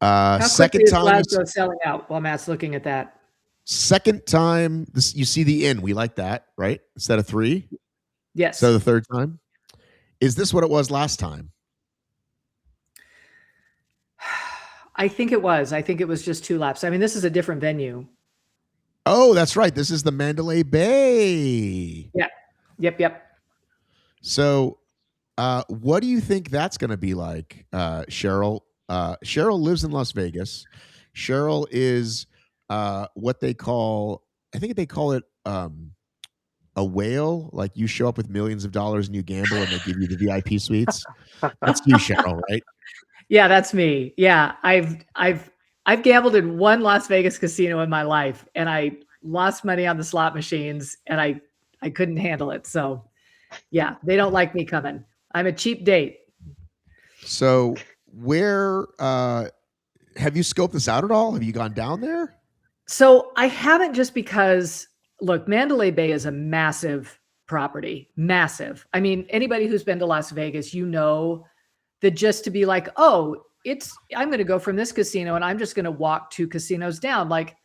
B: How
A: second
B: quickly is
A: time
B: Glasgow selling out while Matt's looking at that?
A: Second time, you see the inn. We like that, right? Instead of 3.
B: Yes.
A: So the third time. Is this what it was last time?
B: I think it was. I think it was just 2 laps. I mean, this is a different venue.
A: Oh, that's right. This is the Mandalay Bay.
B: Yeah. Yep.
A: So what do you think that's going to be like, Cheryl? Cheryl lives in Las Vegas. Cheryl is what they call, I think they call it a whale. Like you show up with millions of dollars and you gamble and they give you the VIP suites. That's you, Cheryl, right?
B: Yeah, that's me. Yeah, I've gambled in 1 Las Vegas casino in my life, and I lost money on the slot machines, and I couldn't handle it. So, yeah, they don't like me coming. I'm a cheap date.
A: So, where have you scoped this out at all? Have you gone down there?
B: So I haven't, just because, look, Mandalay Bay is a massive property, massive. I mean, anybody who's been to Las Vegas, you know that just to be like, oh, I'm going to go from this casino and I'm just going to walk 2 casinos down. Like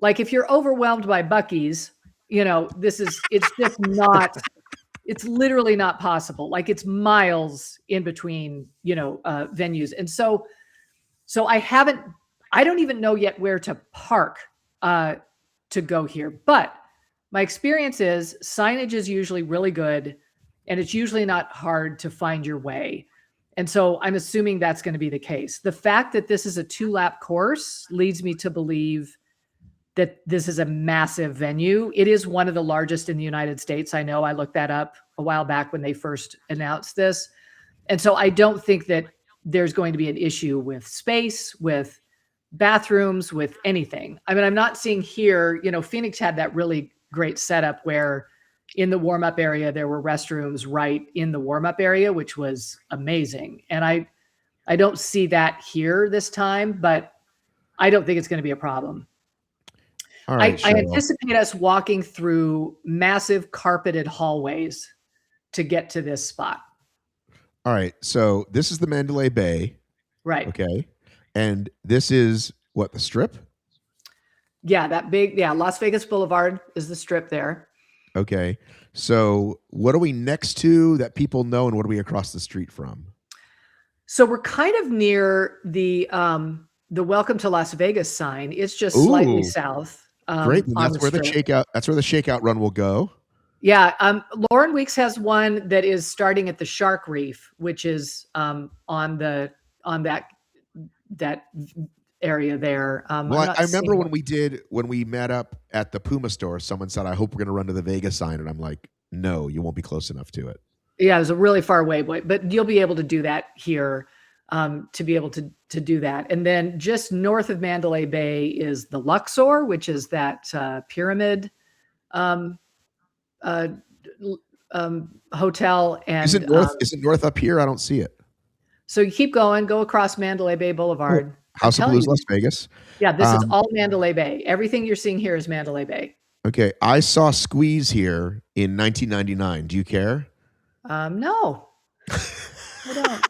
B: if you're overwhelmed by Buc-ee's, you know, it's just not, it's literally not possible. Like it's miles in between, you know, venues. And so I don't even know yet where to park to go here. But my experience is signage is usually really good and it's usually not hard to find your way. And so I'm assuming that's going to be the case. The fact that this is a 2-lap course leads me to believe that this is a massive venue. It is one of the largest in the United States. I know, I looked that up a while back when they first announced this. And so I don't think that there's going to be an issue with space, with bathrooms, with anything. I mean, I'm not seeing here, you know, Phoenix had that really great setup where in the warm-up area, there were restrooms right in the warm-up area, which was amazing. And I don't see that here this time, but I don't think it's going to be a problem.
A: All right,
B: I anticipate us walking through massive carpeted hallways to get to this spot.
A: All right. So this is the Mandalay Bay.
B: Right.
A: Okay. And this is what, the Strip?
B: Yeah, that big, Las Vegas Boulevard is the Strip there.
A: Okay. So what are we next to that people know, and what are we across the street from?
B: So we're kind of near the Welcome to Las Vegas sign. It's just slightly south.
A: Great. And that's where the shakeout. That's where the shakeout run will go.
B: Yeah. Lauren Weeks has one that is starting at the Shark Reef, which is on that area there.
A: Well, I remember when we met up at the Puma store, someone said, I hope we're going to run to the Vegas sign. And I'm like, no, you won't be close enough to it.
B: Yeah, it was a really far away, but you'll be able to do that here, to be able to do that. And then just north of Mandalay Bay is the Luxor, which is that pyramid hotel. And
A: is it north up here? I don't see it.
B: So you keep going, go across Mandalay Bay Boulevard.
A: House of Blues, Las Vegas.
B: Yeah, this is all Mandalay Bay. Everything you're seeing here is Mandalay Bay.
A: Okay, I saw Squeeze here in 1999. Do you care?
B: No, I don't.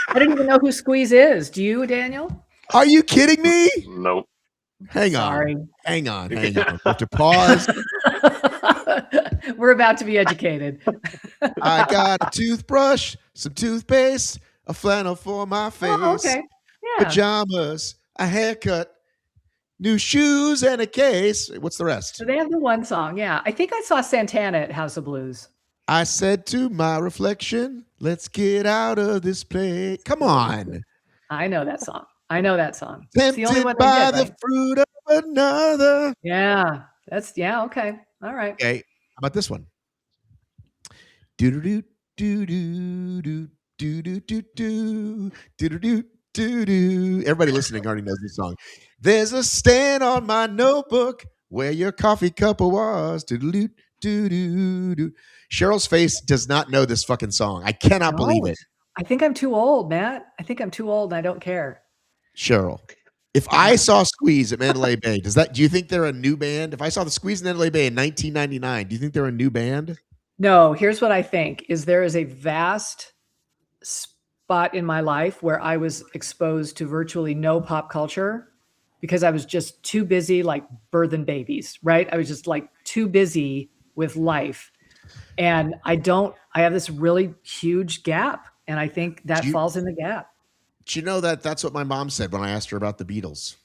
B: I didn't even know who Squeeze is. Do you, Daniel?
A: Are you kidding me?
D: Nope.
A: Hang on. Hang on. We have to pause.
B: We're about to be educated.
A: I got a toothbrush, some toothpaste, a flannel for my face.
B: Oh, okay. Yeah.
A: Pajamas, a haircut, new shoes, and a case. What's the rest?
B: So they have the one song. Yeah. I think I saw Santana at House of Blues.
A: I said to my reflection, let's get out of this place. Come on.
B: I know that song. Tempted
A: it's the only one by the fruit of another.
B: Yeah. Okay. All right.
A: Okay. How about this one? Do-do-do, do-do-do, do-do-do-do, do-do-do-do-do. Everybody listening already knows this song. There's a stain on my notebook where your coffee cup was. Do-do-do, do-do-do. Cheryl's face does not know this fucking song. I cannot believe it.
B: I think I'm too old, Matt. I think I'm too old and I don't care.
A: Cheryl, if I saw Squeeze at Mandalay Bay, do you think they're a new band? If I saw the Squeeze at Mandalay Bay in 1999, do you think they're a new band?
B: No, here's what I think is there is a vast spot in my life where I was exposed to virtually no pop culture because I was just too busy, like birthing babies, right? I was just like too busy with life. And I have this really huge gap. And I think that falls in the gap.
A: Do you know that's what my mom said when I asked her about the Beatles?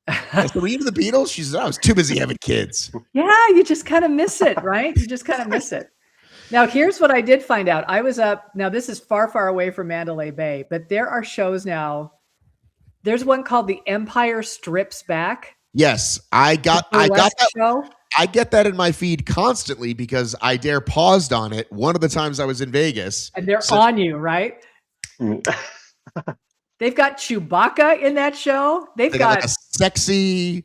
A: I said, were you into the Beatles? She said, I was too busy having kids.
B: Yeah, you just kind of miss it, right? You just kind of miss it. Now, here's what I did find out. I was up. Now, this is far, far away from Mandalay Bay, but there are shows now. There's one called The Empire Strips Back.
A: Yes, I got that
B: show.
A: I get that in my feed constantly because I paused on it one of the times I was in Vegas.
B: And they're on you, right? They've got Chewbacca in that show. They've got
A: like a sexy,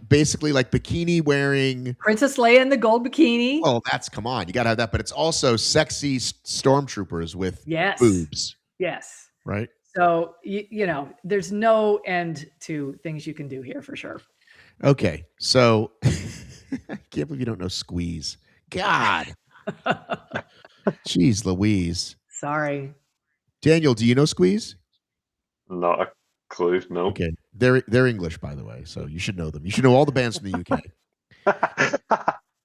A: basically bikini wearing
B: Princess Leia in the gold bikini.
A: Oh, come on. You got to have that. But it's also sexy stormtroopers with boobs.
B: Yes.
A: Right.
B: So, there's no end to things you can do here for sure.
A: Okay. So I can't believe you don't know Squeeze. God. Jeez Louise.
B: Sorry.
A: Daniel, do you know Squeeze?
D: Not a clue, no.
A: Okay. They're English, by the way, so you should know them. You should know all the bands from the UK.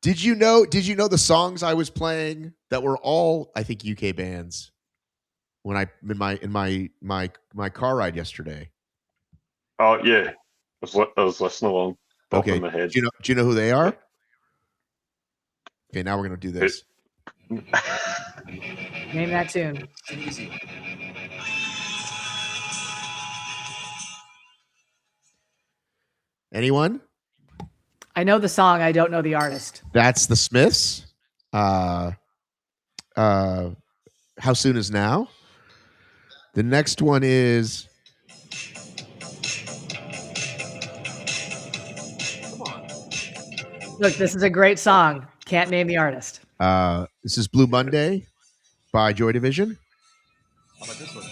A: Did you know the songs I was playing that were all, I think, UK bands when in my car ride yesterday?
D: Oh yeah. I was listening along.
A: Okay.
D: In my head.
A: Do you know who they are? Okay, now we're gonna do this.
B: Name that tune.
A: Anyone?
B: I know the song. I don't know the artist.
A: That's the Smiths. How Soon Is Now? The next one is.
B: Look, this is a great song. Can't name the artist.
A: This is Blue Monday by Joy Division. How about this one?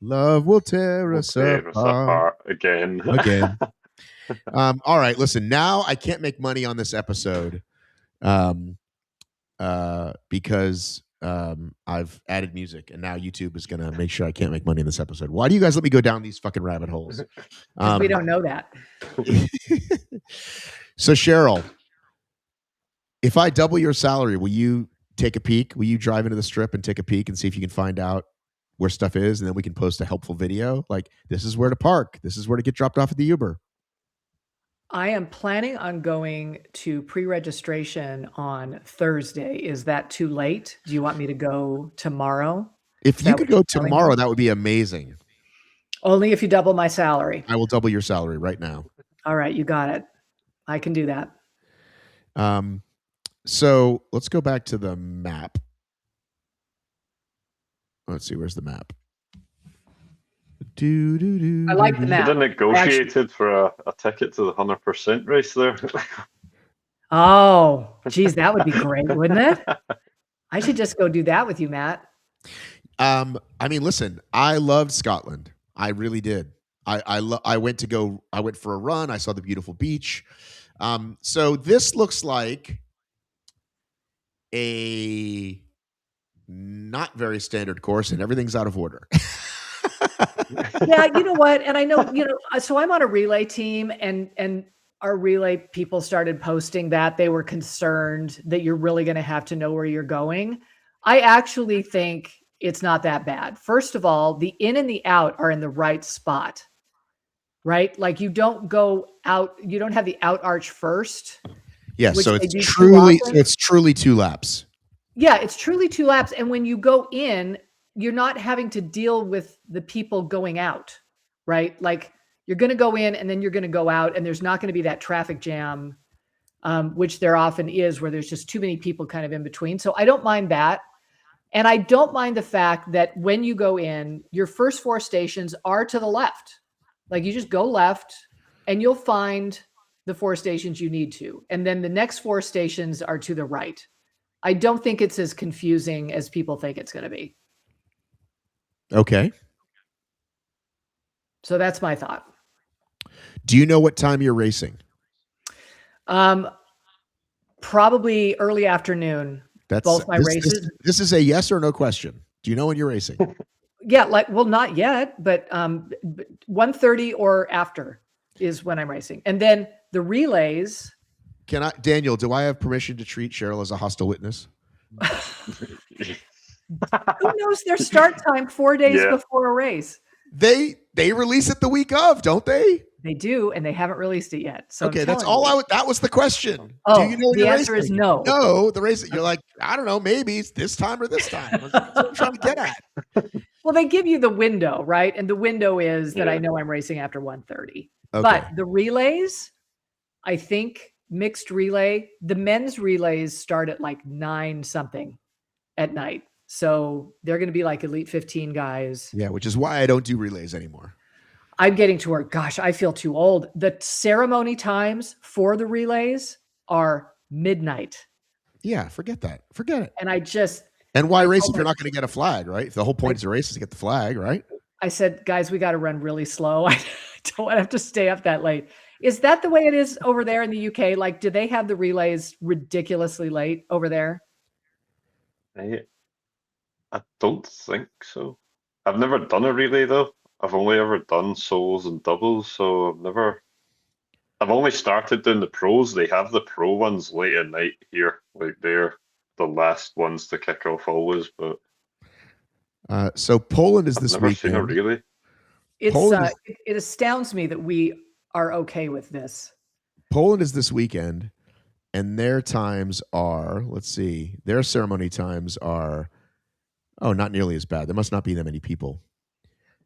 A: Love will tear us apart
D: again.
A: All right, listen. Now I can't make money on this episode, because I've added music, and now YouTube is gonna make sure I can't make money in this episode. Why do you guys let me go down these fucking rabbit holes?
B: Because we don't know that.
A: So Cheryl, if I double your salary, will you take a peek? Will you drive into the strip and take a peek and see if you can find out where stuff is, and then we can post a helpful video? Like, this is where to park. This is where to get dropped off at the Uber.
B: I am planning on going to pre-registration on Thursday. Is that too late? Do you want me to go tomorrow?
A: If you could go tomorrow, that would be amazing.
B: Only if you double my salary.
A: I will double your salary right now.
B: All right, you got it. I can do that.
A: So let's go back to the map. Let's see, where's the map?
B: I like the map.
D: You negotiated for a ticket to the 100% race there.
B: Oh, geez, that would be great, wouldn't it? I should just go do that with you, Matt.
A: I mean, listen, I loved Scotland. I really did. I went for a run. I saw the beautiful beach. So this looks like a not very standard course, and everything's out of order.
B: Yeah, you know what? And I know, so I'm on a relay team, and our relay people started posting that they were concerned that you're really going to have to know where you're going. I actually think it's not that bad. First of all, the in and the out are in the right spot, right? Like, you don't go out, you don't have the out arch first.
A: Yeah, so it's truly 2 laps.
B: Yeah, it's truly 2 laps. And when you go in, you're not having to deal with the people going out, right? Like, you're going to go in and then you're going to go out, and there's not going to be that traffic jam, which there often is, where there's just too many people kind of in between. So I don't mind that. And I don't mind the fact that when you go in, your first 4 stations are to the left. Like, you just go left and you'll find the 4 stations you need to. And then the next 4 stations are to the right. I don't think it's as confusing as people think it's going to be.
A: Okay.
B: So that's my thought.
A: Do you know what time you're racing?
B: Probably early afternoon. Both my races.
A: This is a yes or no question. Do you know when you're racing?
B: Yeah, not yet, but 1:30 or after is when I'm racing. And then the relays.
A: Daniel, do I have permission to treat Cheryl as a hostile witness?
B: Who knows their start time 4 days before a race?
A: They release it the week of, don't they?
B: They do, and they haven't released it yet. So
A: okay, that's all that was the question.
B: Oh,
A: do you know
B: the answer is no.
A: No, the race. You're like, I don't know, maybe it's this time or this time. That's what I'm trying to get at.
B: Well, they give you the window, right? And the window is that I know I'm racing after 1:30. Okay. But the relays, I think mixed relay, the men's relays start at like 9 something at night. So they're going to be like Elite 15 guys.
A: Yeah, which is why I don't do relays anymore.
B: I'm getting to where, gosh, I feel too old. The ceremony times for the relays are midnight.
A: Yeah, forget that. Forget it.
B: And
A: why race if you're not going to get a flag, right? The whole point of the race is to get the flag, right?
B: I said, guys, we got to run really slow. I don't want to have to stay up that late. Is that the way it is over there in the UK? Like, do they have the relays ridiculously late over there?
D: I don't think so. I've never done a relay though. I've only ever done solos and doubles, so I've only started doing the pros. They have the pro ones late at night here. Like, they're the last ones to kick off always, but
A: so Poland is
D: I've
A: this
D: never
A: weekend.
D: Seen a relay.
B: It astounds me that we are okay with this.
A: Poland is this weekend, and their times are, let's see, their ceremony times are, not nearly as bad. There must not be that many people.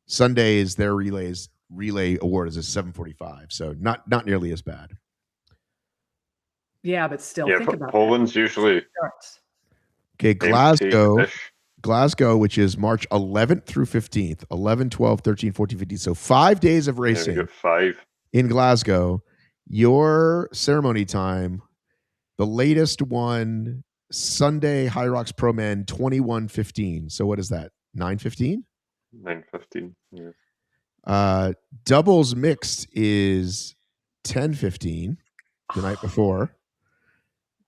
A: Sunday is their relay award is at 7:45, so not nearly as bad.
B: Yeah, but still,
D: think
B: about
D: Poland's
B: that.
D: Usually
A: okay. Glasgow Glasgow, which is March 11th through 15th, 11, 12, 13, 14, 15. So 5 days of racing.
D: Yeah, 5
A: in Glasgow. Your ceremony time, the latest one, Sunday HYROX Pro Men 21:15. So what is that? 9:15?
D: 9:15. Yeah.
A: Doubles mixed is 10:15 the night before.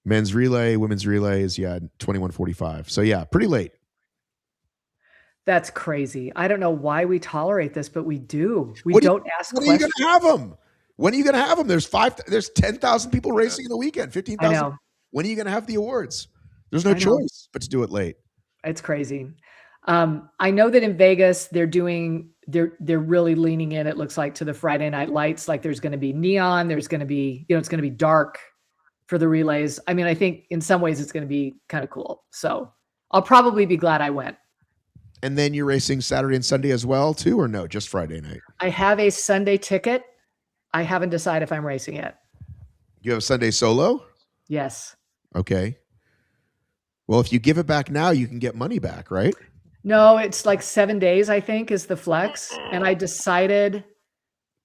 A: Men's relay, women's relay is 21:45. So yeah, pretty late.
B: That's crazy. I don't know why we tolerate this, but we do. We don't ask questions.
A: When are you going to have them? When are you going to have them? There's 10,000 people racing in the weekend, 15,000. When are you going to have the awards? There's no choice but to do it late.
B: It's crazy. I know that in Vegas, they're really leaning in, it looks like, to the Friday night lights. Like there's going to be neon. There's going to be, it's going to be dark for the relays. I mean, I think in some ways it's going to be kind of cool. So I'll probably be glad I went.
A: And then you're racing Saturday and Sunday as well, too, or no, just Friday night?
B: I have a Sunday ticket. I haven't decided if I'm racing yet.
A: You have a Sunday solo?
B: Yes.
A: Okay. Well, if you give it back now, you can get money back, right?
B: No, it's like 7 days, I think, is the flex. And I decided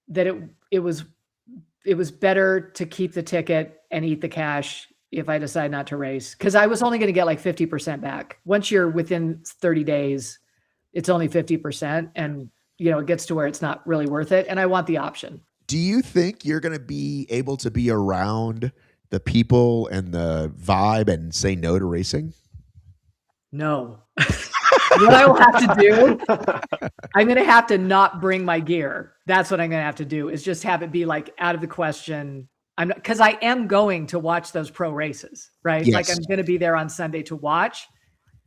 B: that it was better to keep the ticket and eat the cash if I decide not to race. Because I was only going to get like 50% back. Once you're within 30 days, it's only 50%. And, it gets to where it's not really worth it. And I want the option.
A: Do you think you're going to be able to be around the people and the vibe and say no to racing?
B: No. What I will have to do, I'm going to have to not bring my gear. That's what I'm going to have to do, is just have it be like out of the question. Because I am going to watch those pro races, right?
A: Yes.
B: Like I'm going to be there on Sunday to watch.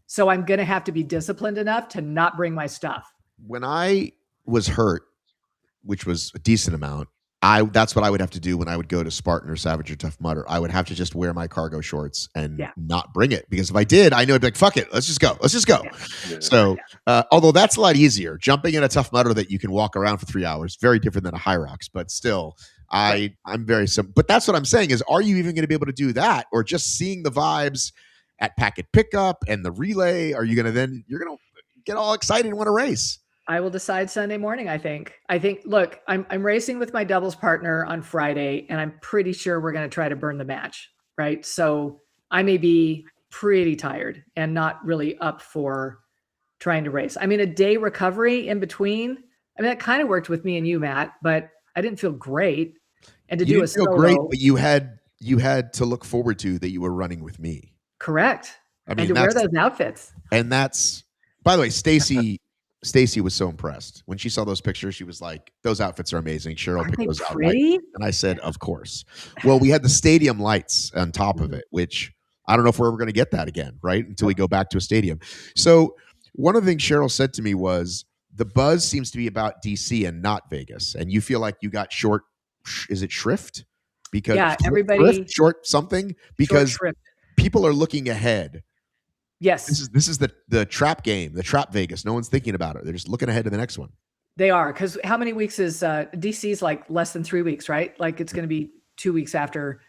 B: So I'm going to have to be disciplined enough to not bring my stuff.
A: When I was hurt, which was a decent amount, that's what I would have to do when I would go to Spartan or Savage or Tough Mudder. I would have to just wear my cargo shorts and not bring it, because if I did, I know I'd be like, fuck it, let's just go. Yeah. So, although that's a lot easier, jumping in a Tough Mudder that you can walk around for 3 hours, very different than a HYROX, but still, I'm very simple. But that's what I'm saying is, are you even going to be able to do that, or just seeing the vibes at packet pickup and the relay? Are you going to you're going to get all excited and want to race?
B: I will decide Sunday morning, I think. Look, I'm racing with my doubles partner on Friday, and I'm pretty sure we're going to try to burn the match, right? So I may be pretty tired and not really up for trying to race. I mean, a day recovery in between, that kind of worked with me and you, Matt, but I didn't feel great. And to do a solo,
A: great, but you had to look forward to that you were running with me.
B: Correct. I mean, and to wear those outfits.
A: And that's, by the way, Stacy was so impressed when she saw those pictures. She was like, "Those outfits are amazing." Cheryl picked those out, right? And I said, "Of course." Well, we had the stadium lights on top of it, which I don't know if we're ever going to get that again, right? Until we go back to a stadium. So one of the things Cheryl said to me was, the buzz seems to be about DC and not Vegas, and you feel like you got short. Is it shrift? Because
B: everybody
A: short something because people are looking ahead.
B: Yes.
A: This is the trap game, the trap Vegas. No one's thinking about it. They're just looking ahead to the next one.
B: They are, because how many weeks is DC's like less than 3 weeks, right? Like it's going to be 2 weeks after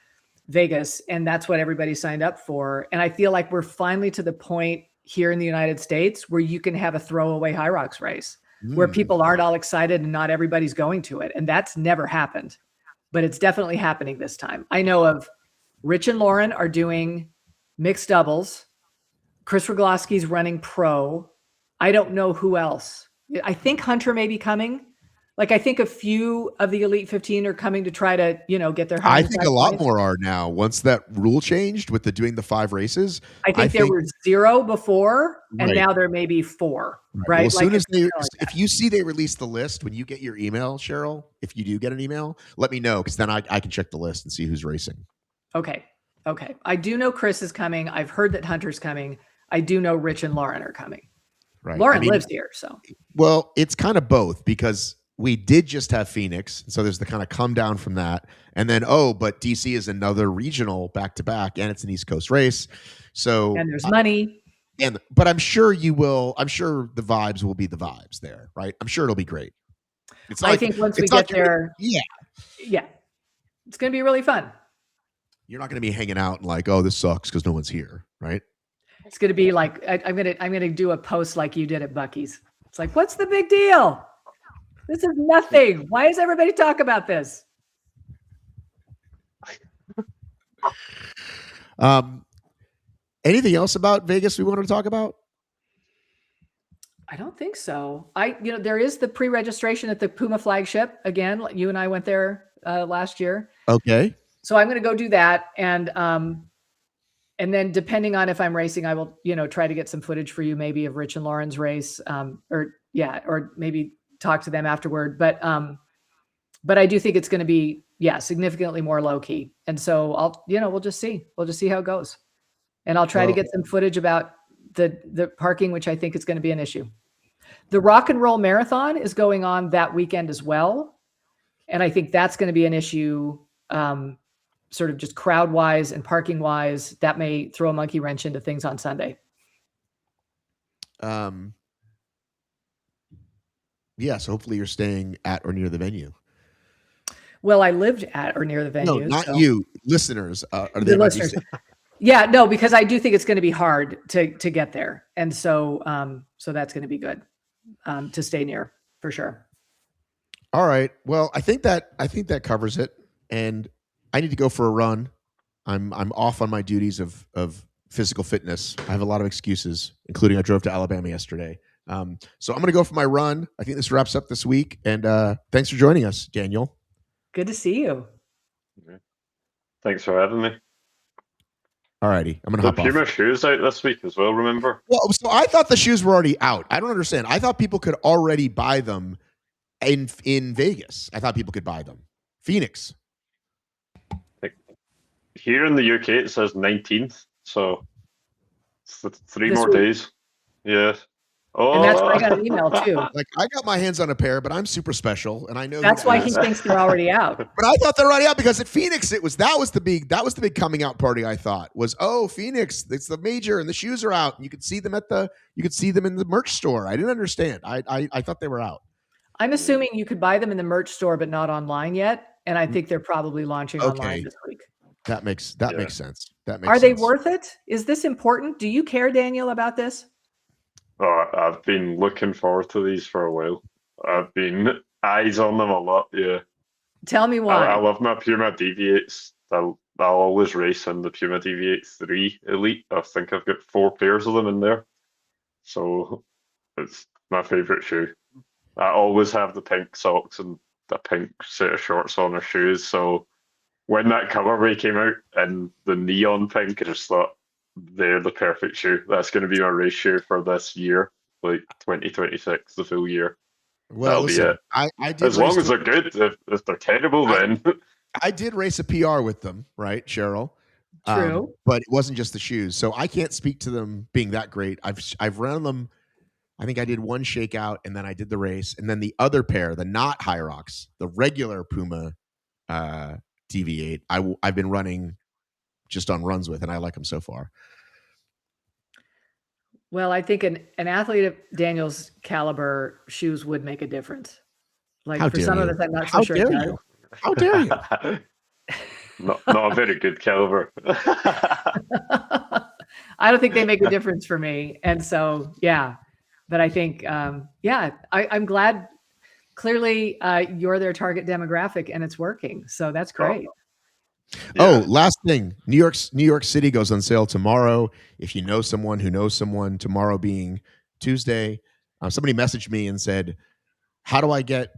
B: Vegas, and that's what everybody signed up for. And I feel like we're finally to the point here in the United States where you can have a throwaway HYROX race where people aren't all excited and not everybody's going to it. And that's never happened, but it's definitely happening this time. I know of Rich and Lauren are doing mixed doubles. Chris Rogloski's running pro. I don't know who else. I think Hunter may be coming. Like, I think a few of the Elite 15 are coming to try to, get their.
A: I think a lot more are now. Once that rule changed with doing the 5 races.
B: I think there were 0 before, and now there may be 4. Right.
A: Well, as soon as if you see they release the list, when you get your email, Cheryl, if you do get an email, let me know, because then I can check the list and see who's racing.
B: Okay. I do know Chris is coming. I've heard that Hunter's coming. I do know Rich and Lauren are coming.
A: Right.
B: Lauren lives here, so.
A: Well, it's kind of both, because we did just have Phoenix, so there's the kind of come down from that, and then but DC is another regional back to back, and it's an East Coast race, so
B: and there's money.
A: But I'm sure you will. I'm sure the vibes will be the vibes there, right? I'm sure it'll be great.
B: I think once we get there, it's going to be really fun.
A: You're not going to be hanging out and like, oh, this sucks because no one's here, right?
B: It's going to be like, I'm going to do a post like you did at Buc-ee's. It's like, what's the big deal? This is nothing. Why does everybody talk about this?
A: Anything else about Vegas we wanted to talk about?
B: I don't think so. There is the pre-registration at the Puma flagship. Again, you and I went there last year.
A: Okay.
B: So I'm going to go do that. And then depending on if I'm racing, I will, try to get some footage for you, maybe of Rich and Lauren's race, or maybe talk to them afterward. But I do think it's going to be, significantly more low key. And so we'll just see how it goes. And I'll try to get some footage about the parking, which I think is going to be an issue. The Rock and Roll Marathon is going on that weekend as well. And I think that's going to be an issue, sort of just crowd wise and parking wise. That may throw a monkey wrench into things on Sunday.
A: Yes. Hopefully you're staying at or near the venue.
B: Well, I lived at or near the venue.
A: No, not you. Listeners. Are
B: the listeners. Yeah, no, because I do think it's going to be hard to get there. And so that's going to be good to stay near for sure.
A: All right. Well, I think that covers it. And I need to go for a run. I'm off on my duties of physical fitness. I have a lot of excuses, including I drove to Alabama yesterday. So I'm going to go for my run. I think this wraps up this week. And thanks for joining us, Daniel.
B: Good to see you.
D: Thanks for having me.
A: All righty. I'm going to hop off.
D: The Puma shoes out this week as well, remember?
A: Well, so I thought the shoes were already out. I don't understand. I thought people could already buy them in Vegas. I thought people could buy them. Phoenix.
D: Here in the UK, it says 19th. So it's 3
B: this
D: more
B: week.
D: days. Yeah. Oh,
B: and that's why I got an email too.
A: Like I got my hands on a pair, but I'm super special, and I know
B: that's why he thinks they're already out.
A: But I thought they're already out because at Phoenix, that was the big coming out party. I thought was Phoenix, it's the major, and the shoes are out, and you could see them in the merch store. I didn't understand. I thought they were out.
B: I'm assuming you could buy them in the merch store, but not online yet. And I think they're probably launching online this week.
A: That makes sense.
B: Are they worth it? Is this important? Do you care, Daniel, about this?
D: Oh, I've been looking forward to these for a while. I've been eyes on them a lot. Yeah.
B: Tell me why.
D: I love my Puma Deviates. I'll always race in the Puma Deviate 3 Elite. I think I've got 4 pairs of them in there. So it's my favorite shoe. I always have the pink socks and the pink set of shorts on or shoes. So when that colorway came out and the neon pink, I just thought, they're the perfect shoe. That's going to be my race shoe for this year, like 2026, the full year.
A: Well,
D: that'll be it.
A: I did
D: as long as they're good. If they're terrible, then
A: I did race a PR with them, right, Cheryl?
B: True,
A: but it wasn't just the shoes, so I can't speak to them being that great. I've run them. I think I did one shakeout, and then I did the race, and then the other pair, the not HYROX, the regular Puma DV8, I've been running just on runs with, and I like them so far.
B: Well, I think an athlete of Daniel's caliber, shoes would make a difference. Like
A: How
B: for some
A: you?
B: of us, I'm not so
A: How
B: sure.
A: Dare you? How dare you?
D: not a very good caliber.
B: I don't think they make a difference for me. And so, yeah, but I think, I'm glad clearly you're their target demographic and it's working. So that's great.
A: Yeah. Oh, last thing. New York City goes on sale tomorrow. If you know someone who knows someone, tomorrow being Tuesday, somebody messaged me and said, how do I get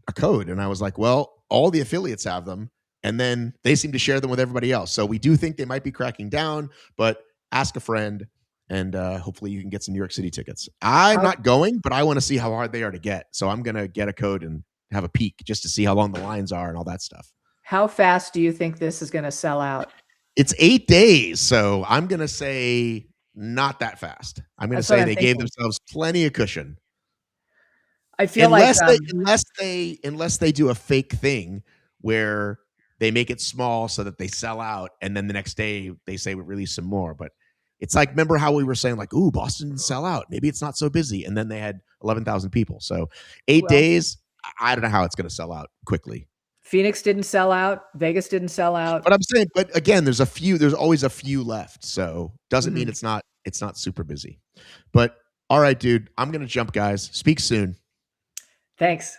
A: a code? And I was like, well, all the affiliates have them. And then they seem to share them with everybody else. So we do think they might be cracking down, but ask a friend and hopefully you can get some New York City tickets. I'm not going, but I want to see how hard they are to get. So I'm going to get a code and have a peek just to see how long the lines are and all that stuff.
B: How fast do you think this is going to sell out?
A: It's 8 days, so I'm going to say not that fast. I'm going to say they gave themselves plenty of cushion.
B: I feel
A: unless they do a fake thing where they make it small so that they sell out, and then the next day they say we release some more. But it's like, remember how we were saying like, ooh, Boston didn't sell out. Maybe it's not so busy, and then they had 11,000 people. So 8 days, I don't know how it's going to sell out quickly.
B: Phoenix didn't sell out. Vegas didn't sell out.
A: But I'm saying, but again, there's always a few left. So doesn't mean it's not super busy. But all right, dude, I'm gonna jump, guys. Speak soon.
B: Thanks.